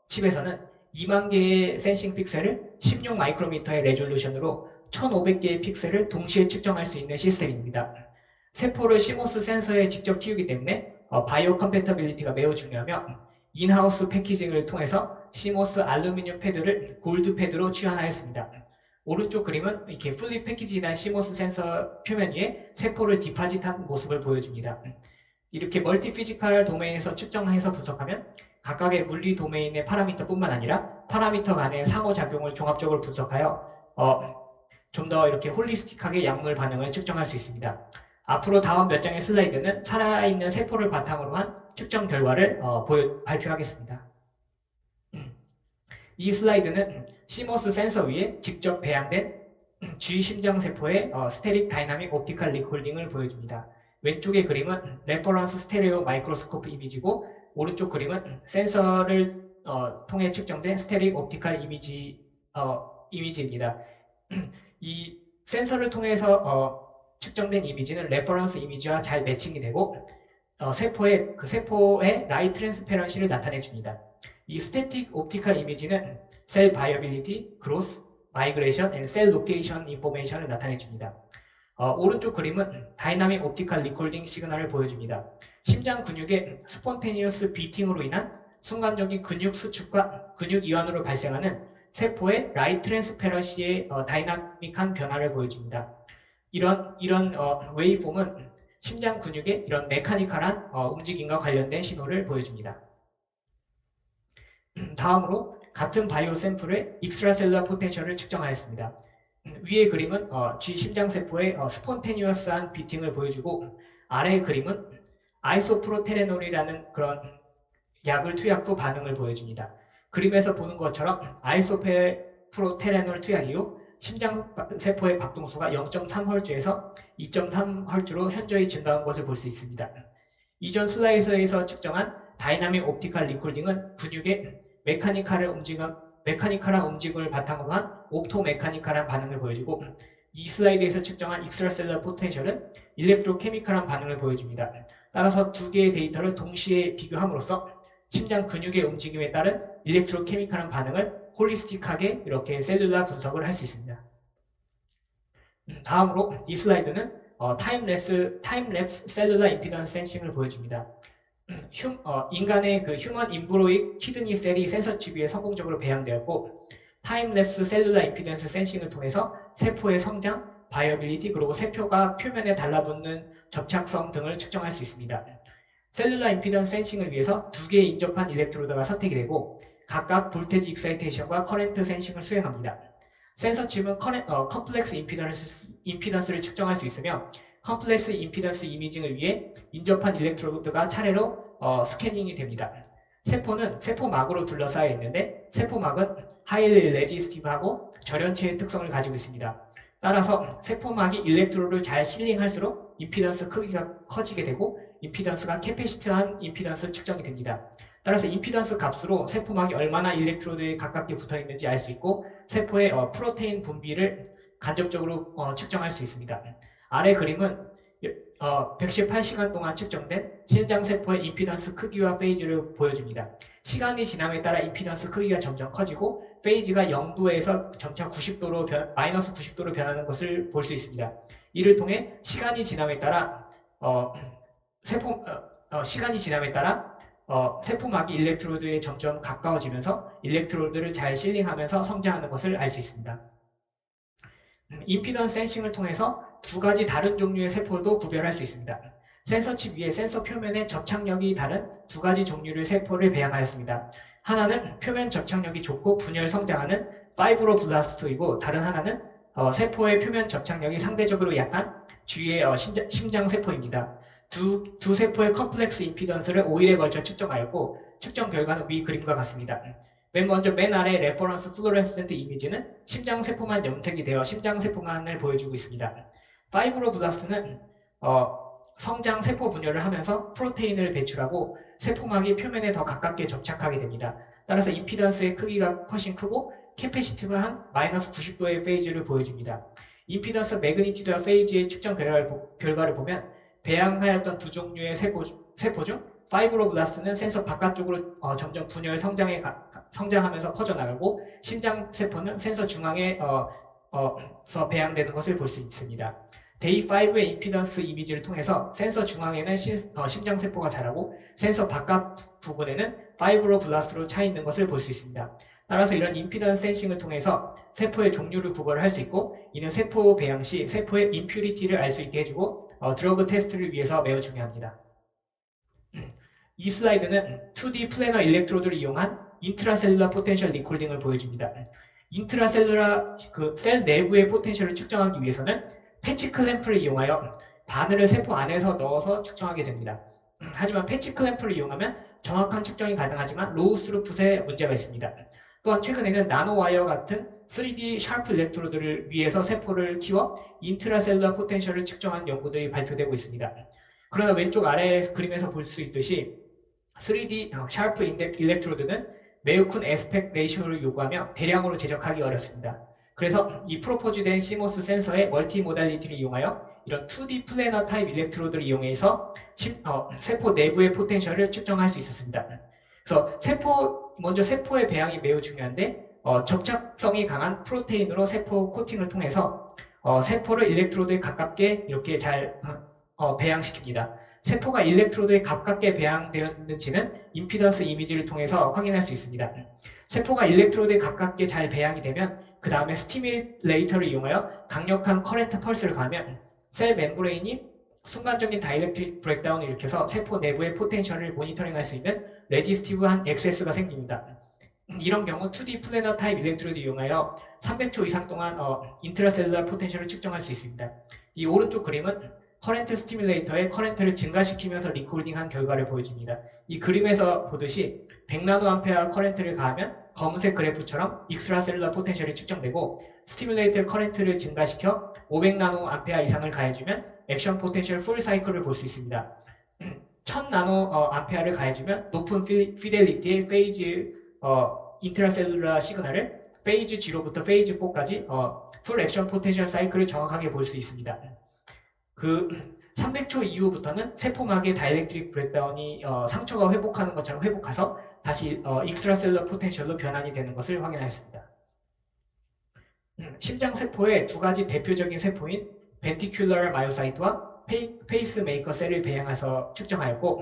칩에서는 2만 개의 센싱 픽셀을 16 마이크로미터의 레졸루션으로 1500개의 픽셀을 동시에 측정할 수 있는 시스템입니다. 세포를 CMOS 센서에 직접 틔우기 때문에 바이오 컴패터빌리티가 매우 중요하며 인하우스 패키징을 통해서 CMOS 알루미늄 패드를 골드 패드로 취환하였습니다. 오른쪽 그림은 이렇게 풀리 패키지된 CMOS 센서 표면 위에 세포를 디파짓한 모습을 보여줍니다. 이렇게 멀티 피지컬 도메인에서 측정해서 분석하면 각각의 물리 도메인의 파라미터뿐만 아니라 파라미터 간의 상호작용을 종합적으로 분석하여 좀 더 이렇게 홀리스틱하게 약물 반응을 측정할 수 있습니다. 앞으로 다음 몇 장의 슬라이드는 살아있는 세포를 바탕으로 한 측정 결과를 발표하겠습니다. 이 슬라이드는 CMOS 센서 위에 직접 배양된 G 심장세포의 스테릭 다이나믹 옵티컬 리콜딩을 보여줍니다. 왼쪽의 그림은 레퍼런스 스테레오 마이크로스코프 이미지고 오른쪽 그림은 센서를 통해 측정된 스테릭 옵티컬 이미지입니다. 이 센서를 통해서 측정된 이미지는 레퍼런스 이미지와 잘 매칭이 되고 세포의 라이트 트랜스페런시를 나타내 줍니다. 이 스태틱 옵티컬 이미지는 셀 바이어빌리티, 그로스, 마이그레이션, 셀 로케이션 인포메이션을 나타내 줍니다. 오른쪽 그림은 다이나믹 옵티컬 리콜딩 시그널을 보여줍니다. 심장 근육의 스폰테니어스 비팅으로 인한 순간적인 근육 수축과 근육 이완으로 발생하는 세포의 라이트 트랜스페런시의 다이나믹한 변화를 보여줍니다. 이런 웨이폼은 심장 근육의 이런 메카니컬한 움직임과 관련된 신호를 보여줍니다. 다음으로 같은 바이오 샘플의 익스트라셀러 포텐셜을 측정하였습니다. 위의 그림은 G 심장세포의 스폰테니어스한 비팅을 보여주고 아래의 그림은 아이소프로테레놀이라는 그런 약을 투약 후 반응을 보여줍니다. 그림에서 보는 것처럼 아이소프로테레놀 투약 이후 심장세포의 박동수가 0.3헐츠에서 2.3헐츠로 현저히 증가한 것을 볼 수 있습니다. 이전 슬라이드에서 측정한 다이나믹 옵티컬 리콜딩은 근육의 메카니컬한 움직임을 바탕으로 한 옵토메카니컬한 반응을 보여주고 이 슬라이드에서 측정한 익스트라셀러 포텐셜은 일렉트로케미컬한 반응을 보여줍니다. 따라서 두 개의 데이터를 동시에 비교함으로써 심장 근육의 움직임에 따른 일렉트로케미컬한 반응을 홀리스틱하게 이렇게 셀룰라 분석을 할 수 있습니다. 다음으로 이 슬라이드는 타임랩스 셀룰라 임피던스 센싱을 보여줍니다. 인간의 그 휴먼 임브로익 키드니 셀이 센서 칩 위에 성공적으로 배양되었고 타임랩스 셀룰라 임피던스 센싱을 통해서 세포의 성장, 바이어빌리티 그리고 세포가 표면에 달라붙는 접착성 등을 측정할 수 있습니다. 셀룰라 임피던스 센싱을 위해서 두 개의 인접한 일렉트로드가 선택이 되고 각각 볼테지 익사이테이션과 커렌트 센싱을 수행합니다. 센서 칩은 컴플렉스 임피던스를 측정할 수 있으며 컴플렉스 임피던스 이미징을 위해 인접한 일렉트로드가 차례로 스캐닝이 됩니다. 세포는 세포막으로 둘러싸여 있는데 세포막은 하이리 레지스티브하고 절연체의 특성을 가지고 있습니다. 따라서 세포막이 일렉트로드를 잘 실링할수록 임피던스 크기가 커지게 되고 임피던스가 캐패시티한 임피던스 측정이 됩니다. 따라서 임피던스 값으로 세포막이 얼마나 일렉트로드에 가깝게 붙어 있는지 알 수 있고 세포의 프로테인 분비를 간접적으로 측정할 수 있습니다. 아래 그림은 118시간 동안 측정된 심장세포의 임피던스 크기와 페이지를 보여줍니다. 시간이 지남에 따라 임피던스 크기가 점점 커지고 페이지가 0도에서 점차 마이너스 90도로 변하는 것을 볼 수 있습니다. 이를 통해 시간이 지남에 따라 세포막이 일렉트로드에 점점 가까워지면서 일렉트로드를 잘 실링하면서 성장하는 것을 알 수 있습니다. 임피던스 센싱을 통해서 두 가지 다른 종류의 세포도 구별할 수 있습니다. 센서 칩 위에 센서 표면에 접착력이 다른 두 가지 종류의 세포를 배양하였습니다. 하나는 표면 접착력이 좋고 분열 성장하는 파이브로블라스트이고 다른 하나는 세포의 표면 접착력이 상대적으로 약한 G의 심장세포입니다. 두 세포의 컴플렉스 임피던스를 5일에 걸쳐 측정하였고 측정 결과는 위 그림과 같습니다. 맨 아래 레퍼런스 플로레센트 이미지는 심장세포만 염색이 되어 심장세포만을 보여주고 있습니다. 파이브로블라스트는 성장 세포 분열을 하면서 프로테인을 배출하고 세포막이 표면에 더 가깝게 접착하게 됩니다. 따라서 임피던스의 크기가 훨씬 크고 캐패시티브한 마이너스 90도의 페이지를 보여줍니다. 임피던스 매그니튜드와 페이지의 측정 결과를 보면 배양하였던 두 종류의 세포 중 파이브로블라스트는 센서 바깥쪽으로 점점 분열 성장하면서 퍼져나가고 심장세포는 센서 중앙에서 배양되는 것을 볼 수 있습니다. 데이 5의 임피던스 이미지를 통해서 센서 중앙에는 심장세포가 자라고 센서 바깥 부분에는 파이브로블라스트로 차 있는 것을 볼 수 있습니다. 따라서 이런 임피던스 센싱을 통해서 세포의 종류를 구별할 수 있고 이는 세포 배양 시 세포의 임퓨리티를 알 수 있게 해주고 드러그 테스트를 위해서 매우 중요합니다. 이 슬라이드는 2D 플래너 일렉트로드를 이용한 인트라셀룰라 포텐셜 리콜딩을 보여줍니다. 인트라셀룰라 셀 내부의 포텐셜을 측정하기 위해서는 패치 클램프를 이용하여 바늘을 세포 안에서 넣어서 측정하게 됩니다. 하지만 패치 클램프를 이용하면 정확한 측정이 가능하지만 로우 스루풋에 문제가 있습니다. 또한 최근에는 나노와이어 같은 3D 샤프 일렉트로드를 위해서 세포를 키워 인트라셀룰라 포텐셜을 측정한 연구들이 발표되고 있습니다. 그러나 왼쪽 아래 그림에서 볼 수 있듯이 3D 샤프 일렉트로드는 매우 큰 에스펙 레이쇼를 요구하며 대량으로 제작하기 어렵습니다. 그래서 이 프로포즈된 CMOS 센서의 멀티 모달리티를 이용하여 이런 2D 플래너 타입 일렉트로드를 이용해서 세포 내부의 포텐셜을 측정할 수 있었습니다. 그래서 먼저 세포의 배양이 매우 중요한데 접착성이 강한 프로테인으로 세포 코팅을 통해서 세포를 일렉트로드에 가깝게 이렇게 잘 배양시킵니다. 세포가 일렉트로드에 가깝게 배양되었는지는 임피던스 이미지를 통해서 확인할 수 있습니다. 세포가 일렉트로드에 가깝게 잘 배양이 되면 그 다음에 스티뮬레이터를 이용하여 강력한 커렌트 펄스를 가하면 셀 멤브레인이 순간적인 다이렉트릭 브레이크다운을 일으켜서 세포 내부의 포텐셜을 모니터링할 수 있는 레지스티브한 액세스가 생깁니다. 이런 경우 2D 플래너 타입 일렉트로드 이용하여 300초 이상 동안 인트라셀룰러 포텐셜을 측정할 수 있습니다. 이 오른쪽 그림은 커렌트 스티뮬레이터의 커렌트를 증가시키면서 리코딩한 결과를 보여줍니다. 이 그림에서 보듯이 100나노암페어 커렌트를 가하면 검은색 그래프처럼 익스트라셀룰러 포텐셜이 측정되고 스티뮬레이터 커렌트를 증가시켜 500나노암페어 이상을 가해주면 액션 포텐셜 풀 사이클을 볼 수 있습니다. 1000나노암페어를 가해주면 높은 피델리티의 페이즈 인트라셀룰러 시그널을 페이즈 0부터 페이즈 4까지 풀 액션 포텐셜 사이클을 정확하게 볼 수 있습니다. 그 300초 이후부터는 세포막의 다이렉트릭 브레이크다운이 상처가 회복하는 것처럼 회복해서 다시 익스트라셀러 포텐셜로 변환이 되는 것을 확인하였습니다. 심장세포의 두 가지 대표적인 세포인 벤티큘러 마요사이트와 페이스메이커 셀을 배양해서 측정하였고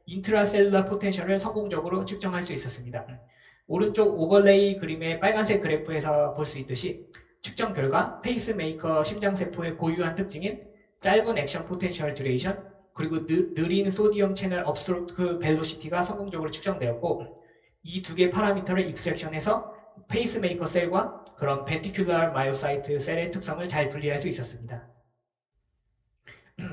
인트라셀러 포텐셜을 성공적으로 측정할 수 있었습니다. 오른쪽 오버레이 그림의 빨간색 그래프에서 볼 수 있듯이 측정 결과 페이스메이커 심장세포의 고유한 특징인 짧은 액션 포텐셜 듀레이션 그리고 느린 소디움 채널 업스트로크 벨로시티가 성공적으로 측정되었고 이 두 개 파라미터를 익스트랙션해서 페이스메이커 셀과 그런 벤티큘러 마요사이트 셀의 특성을 잘 분리할 수 있었습니다.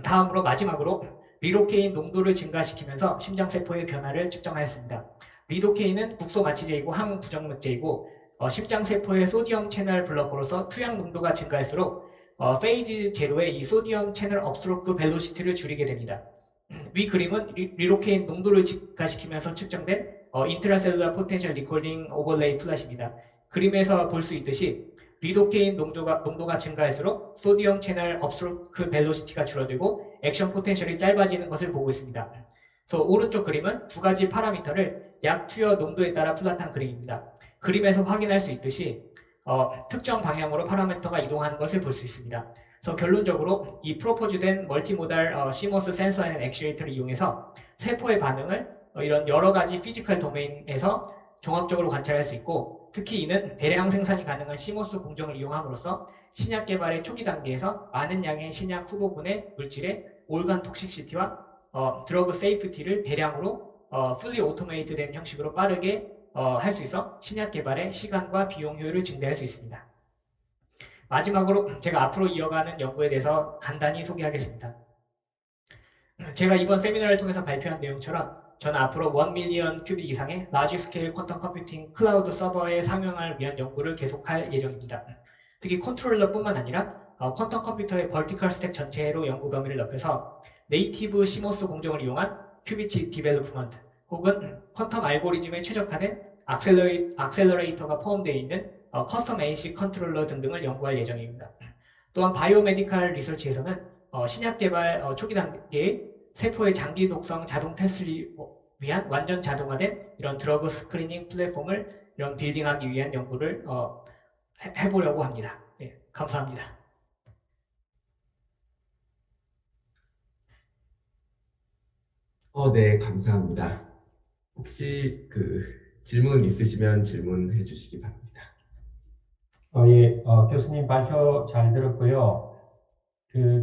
다음으로 마지막으로 리도케인 농도를 증가시키면서 심장세포의 변화를 측정하였습니다. 리도케인은 국소마취제이고 항부정맥제이고 심장세포의 소디움 채널 블로커로서 투약 농도가 증가할수록 페이즈 제로의 이 소디움 채널 업스트로크 벨로시티를 줄이게 됩니다. 위 그림은 리도케인 농도를 증가시키면서 측정된 인트라셀룰러 포텐셜 리코딩 오버레이 플랫입니다. 그림에서 볼 수 있듯이 리도케인 농도가 증가할수록 소디움 채널 업스트로크 벨로시티가 줄어들고 액션 포텐셜이 짧아지는 것을 보고 있습니다. 그래서 오른쪽 그림은 두 가지 파라미터를 약 투여 농도에 따라 플롯한 그림입니다. 그림에서 확인할 수 있듯이 특정 방향으로 파라미터가 이동하는 것을 볼 수 있습니다. 그래서 결론적으로 이 프로포즈된 멀티모달 CMOS 센서 앤 액추에이터를 이용해서 세포의 반응을 이런 여러 가지 피지컬 도메인에서 종합적으로 관찰할 수 있고 특히 이는 대량 생산이 가능한 CMOS 공정을 이용함으로써 신약 개발의 초기 단계에서 많은 양의 신약 후보군의 물질의 올간 톡식시티와 드러그 세이프티를 대량으로 풀리 오토메이트된 형식으로 빠르게 할 수 있어 신약 개발의 시간과 비용 효율을 증대할 수 있습니다. 마지막으로 제가 앞으로 이어가는 연구에 대해서 간단히 소개하겠습니다. 제가 이번 세미나를 통해서 발표한 내용처럼 저는 앞으로 1밀리언 큐빅 이상의 라지 스케일 퀀텀 컴퓨팅 클라우드 서버의 상용화를 위한 연구를 계속할 예정입니다. 특히 컨트롤러뿐만 아니라 퀀텀 컴퓨터의 벌티컬 스택 전체로 연구 범위를 넓혀서 네이티브 시모스 공정을 이용한 큐비치 디벨롭먼트 혹은 퀀텀 알고리즘에 최적화된 악셀러레이터가 포함되어 있는 커스텀 ASIC 컨트롤러 등등을 연구할 예정입니다. 또한 바이오메디컬 리서치에서는 신약 개발 초기 단계의 세포의 장기 독성 자동 테스트를 위한 완전 자동화된 이런 드러그 스크리닝 플랫폼을 이런 빌딩하기 위한 연구를 해보려고 합니다. 네, 감사합니다. 네, 감사합니다. 혹시 질문 있으시면 질문해 주시기 바랍니다. 예, 교수님 발표 잘 들었고요.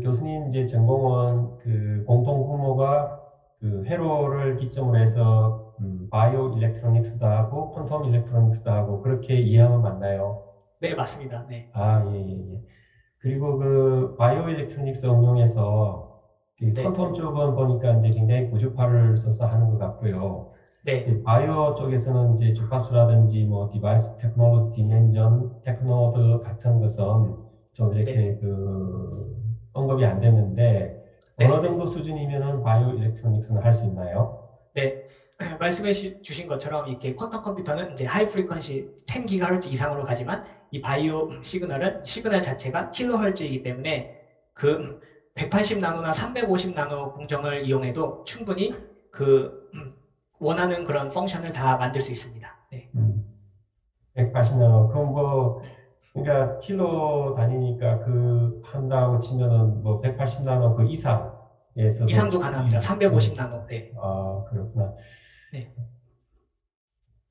교수님 이제 전공은 공통 분모가 회로를 기점으로 해서 바이오 일렉트로닉스도 하고 퀀텀 일렉트로닉스도 하고 그렇게 이해하면 맞나요? 네, 맞습니다. 네. 예. 그리고 바이오 일렉트로닉스 응용에서 네. 퀀텀 쪽은 보니까 이제 굉장히 고주파를 써서 하는 것 같고요. 네. 바이오 쪽에서는 이제 주파수라든지 뭐 디바이스 테크놀로지 디멘전 테크노드 같은 것은 좀 이렇게 언급이 안 됐는데 어느 정도 수준이면은 바이오 일렉트로닉스는 할 수 있나요? 네. 말씀해 주신 것처럼 이렇게 퀀텀 컴퓨터는 이제 하이 프리퀀시 10GHz 이상으로 가지만 이 바이오 시그널은 시그널 자체가 킬로헤르츠이기 때문에 그 180 나노나 350 나노 공정을 이용해도 충분히 그 원하는 그런 펑션을 다 만들 수 있습니다. 네. 180나노. 그럼 뭐, 그러니까 킬로 다니니까 그 한다고 치면은 뭐 180나노 그 이상에서도 이상도 가능합니다. 350 나노. 네. 아, 그렇구나. 네.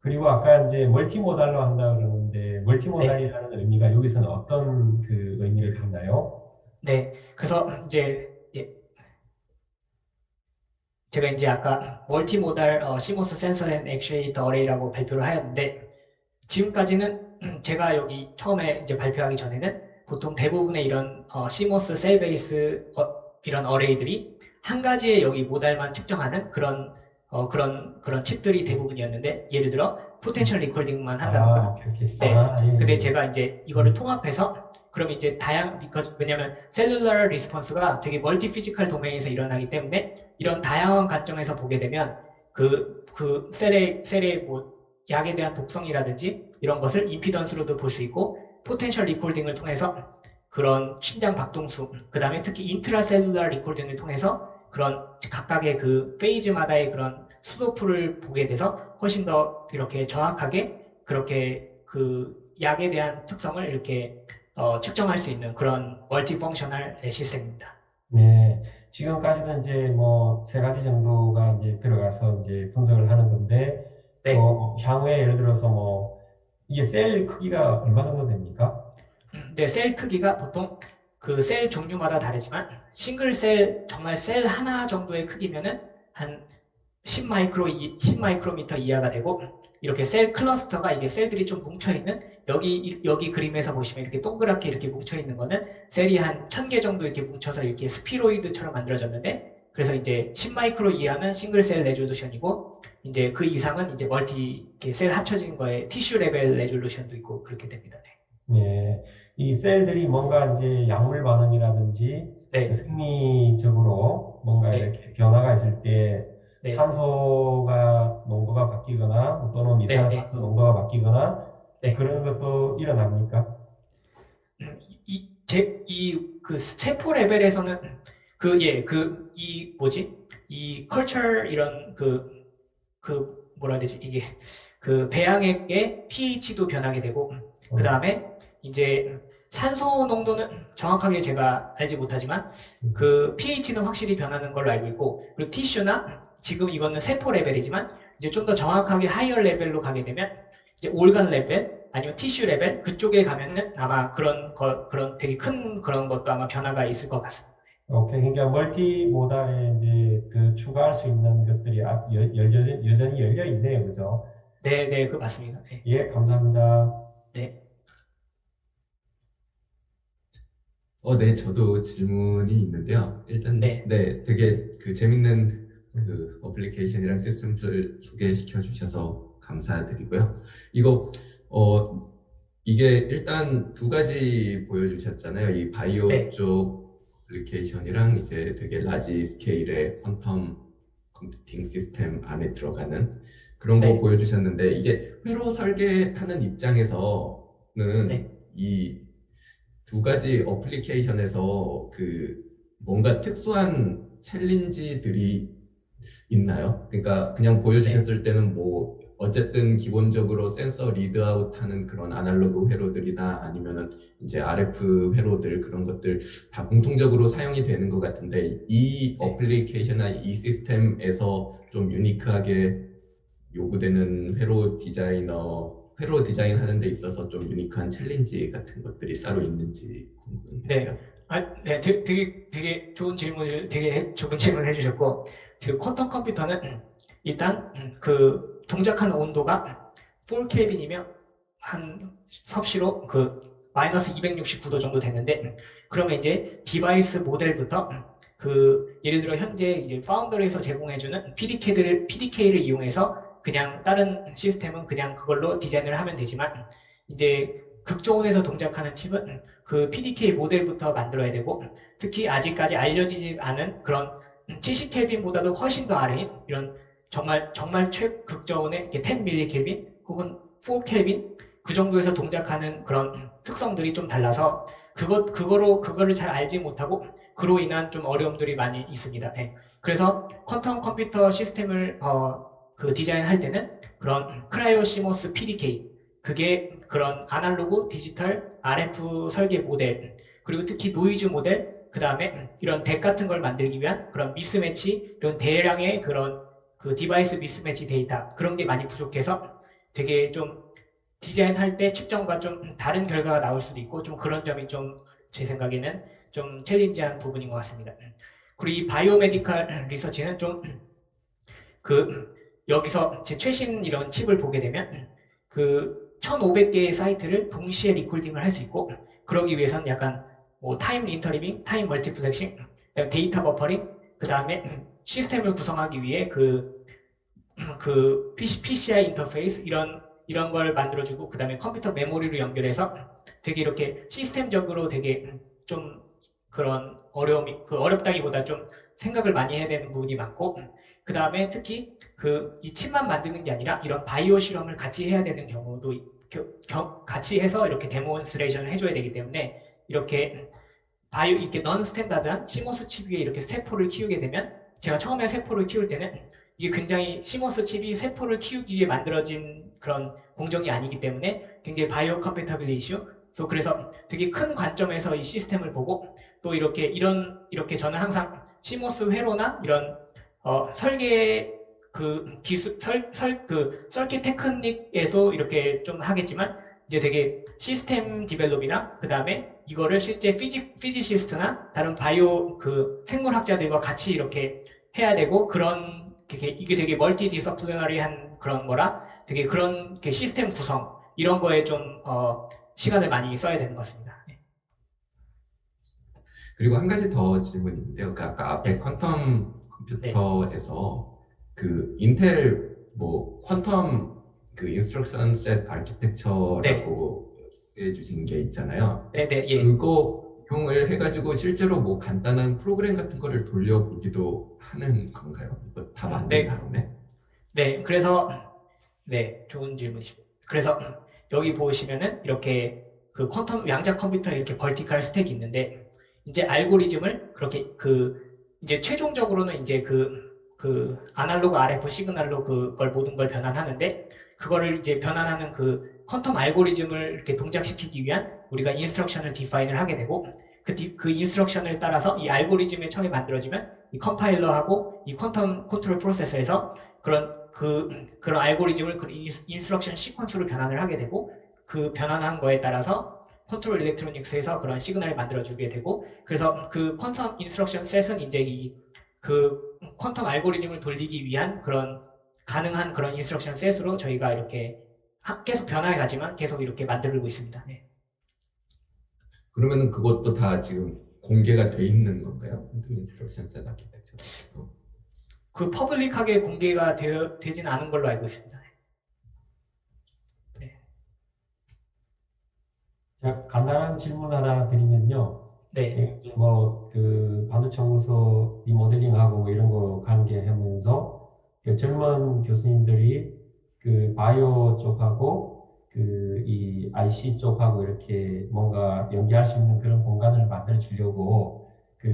그리고 아까 이제 멀티모달로 한다 그러는데 멀티모달이라는 의미가 여기서는 어떤 그 의미를 갖나요? 네. 그래서 이제 제가 이제 아까 멀티모달 CMOS 센서 앤 액추에이터 어레이라고 발표를 하였는데 지금까지는 제가 여기 처음에 이제 발표하기 전에는 보통 대부분의 이런 CMOS 셀 베이스 이런 어레이들이 한 가지의 여기 모달만 측정하는 그런 칩들이 대부분이었는데 예를 들어 포텐셜 리콜딩만 한다던가 오케이. 네. 예. 근데 제가 이제 이거를 통합해서 그럼 이제 왜냐면 셀룰러 리스폰스가 되게 멀티 피지컬 도메인에서 일어나기 때문에 이런 다양한 관점에서 보게 되면 그 셀의 뭐 약에 대한 독성이라든지 이런 것을 임피던스로도 볼 수 있고 포텐셜 리콜딩을 통해서 그런 심장 박동수 그 다음에 특히 인트라셀룰러 리콜딩을 통해서 그런 각각의 그 페이즈마다의 그런 수도프를 보게 돼서 훨씬 더 이렇게 정확하게 그렇게 그 약에 대한 특성을 이렇게 측정할 수 있는 그런 멀티펑셔널 시스템입니다. 네. 지금까지는 이제 뭐 세 가지 정도가 이제 들어가서 이제 분석을 하는 건데 네. 뭐 향후에 예를 들어서 뭐 이게 셀 크기가 얼마 정도 됩니까? 네, 셀 크기가 보통 그 셀 종류마다 다르지만 싱글 셀 정말 셀 하나 정도의 크기면은 한 10 마이크로미터 이하가 되고 이렇게 셀 클러스터가 이게 셀들이 좀 뭉쳐있는 여기 그림에서 보시면 이렇게 동그랗게 이렇게 뭉쳐있는 거는 셀이 한 1000개 정도 이렇게 뭉쳐서 이렇게 스피로이드처럼 만들어졌는데 그래서 이제 10 마이크로 이하는 싱글 셀 레졸루션이고 이제 그 이상은 이제 멀티 셀 합쳐진 거에 티슈 레벨 레졸루션도 있고 그렇게 됩니다. 네. 예. 이 셀들이 뭔가 이제 약물 반응이라든지 네. 생리적으로 뭔가 네. 이렇게 변화가 있을 때 네. 산소가 농도가 바뀌거나 또는 네. 이산화탄소 농도가 바뀌거나 네. 그런 것도 일어납니까? 그 세포 레벨에서는 이 컬처 이런 뭐라 해야 되지? 이게 그 배양액의 pH도 변하게 되고 그 다음에 이제 산소 농도는 정확하게 제가 알지 못하지만 그 pH는 확실히 변하는 걸로 알고 있고 그리고 티슈나 지금 이거는 세포 레벨이지만 이제 좀 더 정확하게 하이어 레벨로 가게 되면 이제 올간 레벨 아니면 티슈 레벨 그쪽에 가면은 아마 그런 되게 큰 그런 것도 아마 변화가 있을 것 같습니다. 오케이. 그러니까 멀티모달에 이제 그 추가할 수 있는 것들이 여전히 열려 있네요. 그죠? 네, 그 맞습니다. 네. 예, 감사합니다. 네. 네, 저도 질문이 있는데요. 일단, 네. 되게 그 재밌는 그 어플리케이션이랑 시스템을 소개시켜 주셔서 감사드리고요. 이게 일단 두 가지 보여주셨잖아요. 이 바이오 네. 쪽 어플리케이션이랑 이제 되게 라지 스케일의 퀀텀 컴퓨팅 시스템 안에 들어가는 그런 거 네. 보여주셨는데 이게 회로 설계하는 입장에서는 네. 이 두 가지 어플리케이션에서 그 뭔가 특수한 챌린지들이 있나요? 그러니까 그냥 보여주셨을 때는 뭐 어쨌든 기본적으로 센서 리드아웃 하는 그런 아날로그 회로들이나 아니면은 이제 RF 회로들 그런 것들 다 공통적으로 사용이 되는 것 같은데 이 어플리케이션이나 이 시스템에서 좀 유니크하게 요구되는 회로 디자인 하는 데 있어서 좀 유니크한 챌린지 같은 것들이 따로 있는지 궁금해요. 네, 되게 좋은 질문을 해주셨고, 지금 퀀텀 컴퓨터는 일단 그 동작하는 온도가 4켈빈이면 한 섭씨로 그 마이너스 269도 정도 되는데, 그러면 이제 디바이스 모델부터 그 예를 들어 현재 이제 파운더리에서 제공해주는 PDK를 이용해서 그냥 다른 시스템은 그냥 그걸로 디자인을 하면 되지만 이제 극저온에서 동작하는 칩은 그 PDK 모델부터 만들어야 되고 특히 아직까지 알려지지 않은 그런 70켈빈보다도 훨씬 더 아래인 이런 정말 최극저온의 이렇게 10 킬빈 혹은 4 켈빈 그 정도에서 동작하는 그런 특성들이 좀 달라서 그거를 잘 알지 못하고 그로 인한 좀 어려움들이 많이 있습니다. 네. 그래서 퀀텀 컴퓨터 시스템을 그 디자인할 때는 그런 크라이오 시모스 PDK 그게 그런 아날로그 디지털 RF 설계 모델 그리고 특히 노이즈 모델 그 다음에 이런 덱 같은 걸 만들기 위한 그런 미스매치 이런 대량의 그런 그 디바이스 미스매치 데이터 그런 게 많이 부족해서 되게 좀 디자인할 때 측정과 좀 다른 결과가 나올 수도 있고 좀 그런 점이 좀 제 생각에는 좀 챌린지한 부분인 것 같습니다. 그리고 이 바이오메디컬 리서치는 좀 그 여기서 제 최신 이런 칩을 보게 되면 그 1500개의 사이트를 동시에 리콜딩을 할 수 있고 그러기 위해서는 약간 뭐 타임 인터리빙, 타임 멀티플렉싱, 데이터 버퍼링, 그 다음에 시스템을 구성하기 위해 그 PCI 인터페이스 이런 걸 만들어주고 그 다음에 컴퓨터 메모리로 연결해서 되게 이렇게 시스템적으로 되게 좀 그런 어렵다기보다 좀 생각을 많이 해야 되는 부분이 많고 그 다음에 특히 이 칩만 만드는 게 아니라 이런 바이오 실험을 같이 해야 되는 경우도 같이 해서 이렇게 데몬스트레이션을 해줘야 되기 때문에 이렇게 이렇게 넌 스탠다드한 시모스 칩 위에 이렇게 세포를 키우게 되면 제가 처음에 세포를 키울 때는 이게 굉장히 시모스 칩이 세포를 키우기 위해 만들어진 그런 공정이 아니기 때문에 굉장히 바이오 컴패터빌리티 이슈 그래서 되게 큰 관점에서 이 시스템을 보고 또 이렇게 저는 항상 시모스 회로나 이런 설계 그 기술 그 설계 테크닉에서 이렇게 좀 하겠지만 이제 되게 시스템 디벨롭이나 그 다음에 이거를 실제 피지시스트나 다른 바이오 그 생물학자들과 같이 이렇게 해야 되고 이게 되게 멀티 디서플리너리한 그런 거라 되게 그런 시스템 구성 이런 거에 좀 시간을 많이 써야 되는 것 같습니다. 그리고 한 가지 더 질문이 있는데요. 그 아까 앞에 퀀텀 네. 컴퓨터에서 그 인텔 뭐 퀀텀 그 인스트럭션 셋 아키텍처라고 해주신 게 있잖아요. 네네 예. 그거 이용을 해가지고 실제로 뭐 간단한 프로그램 같은 거를 돌려보기도 하는 건가요? 이거 다 만든 다음에? 네, 그래서 네, 좋은 질문이십니다. 그래서 여기 보시면은 이렇게 그 퀀텀 양자 컴퓨터에 이렇게 벌티컬 스택이 있는데 이제 알고리즘을 그렇게 이제 최종적으로는 이제 그 아날로그 RF 시그널로 그걸 모든 걸 변환하는데 그거를 이제 변환하는 그 퀀텀 알고리즘을 이렇게 동작시키기 위한 우리가 인스트럭션을 디파인을 하게 되고 그 인스트럭션을 따라서 이 알고리즘에 처음에 만들어지면 이 컴파일러하고 이 퀀텀 컨트롤 프로세서에서 그런 알고리즘을 그 인스트럭션 시퀀스로 변환을 하게 되고 그 변환한 거에 따라서 컨트롤 일렉트로닉스에서 그런 시그널을 만들어주게 되고 그래서 그 퀀텀 인스트럭션 셋은 이제 그 퀀텀 알고리즘을 돌리기 위한 그런 가능한 그런 인스트럭션 셋으로 저희가 이렇게 계속 변화해 가지만 계속 이렇게 만들고 있습니다. 네. 그러면은 그것도 다 지금 공개가 돼 있는 건가요? 퀀텀 인스트럭션 셋 아키텍처. 그 퍼블릭하게 공개가 되지는 않은 걸로 알고 있습니다. 네. 제가 간단한 질문 하나 드리면요. 네. 그 반도체 연구소 리모델링하고 뭐 이런 거 관계하면서 그 젊은 교수님들이 그 바이오 쪽하고 그 이 IC 쪽하고 이렇게 뭔가 연계할 수 있는 그런 공간을 만들어 주려고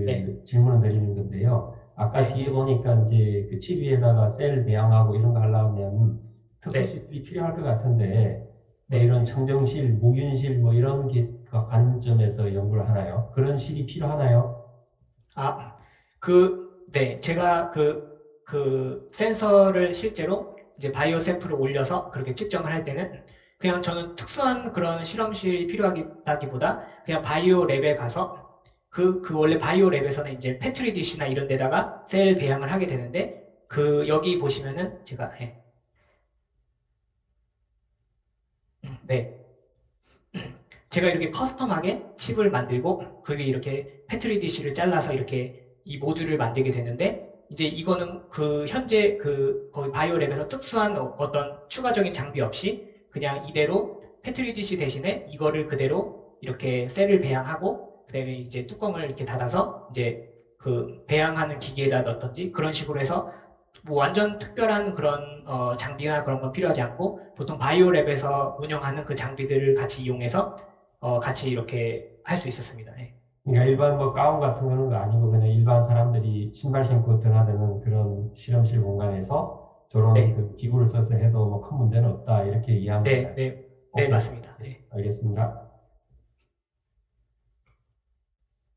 네. 그 질문을 드리는 건데요. 아까 네. 뒤에 보니까 이제 그 칩 위에다가 셀 배양하고 이런 거 하려면 특수 네. 시설이 필요할 것 같은데 뭐 네. 이런 청정실, 무균실 뭐 이런 게 관점에서 연구를 하나요? 그런 실이 필요하나요? 네, 제가 그 센서를 실제로 이제 바이오 샘플을 올려서 그렇게 측정을 할 때는 그냥 저는 특수한 그런 실험실이 필요하다기보다 그냥 바이오 랩에 가서 그 원래 바이오 랩에서는 이제 페트리 디시나 이런 데다가 셀 배양을 하게 되는데 여기 보시면은 네. 제가 이렇게 커스텀하게 칩을 만들고 그게 이렇게 페트리 디시를 잘라서 이렇게 이 모듈을 만들게 되는데 이제 이거는 현재 거기 바이오랩에서 특수한 어떤 추가적인 장비 없이 그냥 이대로 페트리 디시 대신에 이거를 그대로 이렇게 셀을 배양하고 그다음에 이제 뚜껑을 이렇게 닫아서 이제 그 배양하는 기계에다 넣던지 그런 식으로 해서 뭐 완전 특별한 그런 장비나 그런 건 필요하지 않고 보통 바이오랩에서 운영하는 그 장비들을 같이 이용해서 같이 이렇게 할 수 있었습니다. 예. 그러니까 일반 뭐 가운 같은 거는 아니고 그냥 일반 사람들이 신발 신고 드나드는 그런 실험실 공간에서 저런 네, 그 기구를 써서 해도 뭐 큰 문제는 없다 이렇게 이해하면 네, 돼요. 네, 네, 오케이. 맞습니다. 네. 알겠습니다.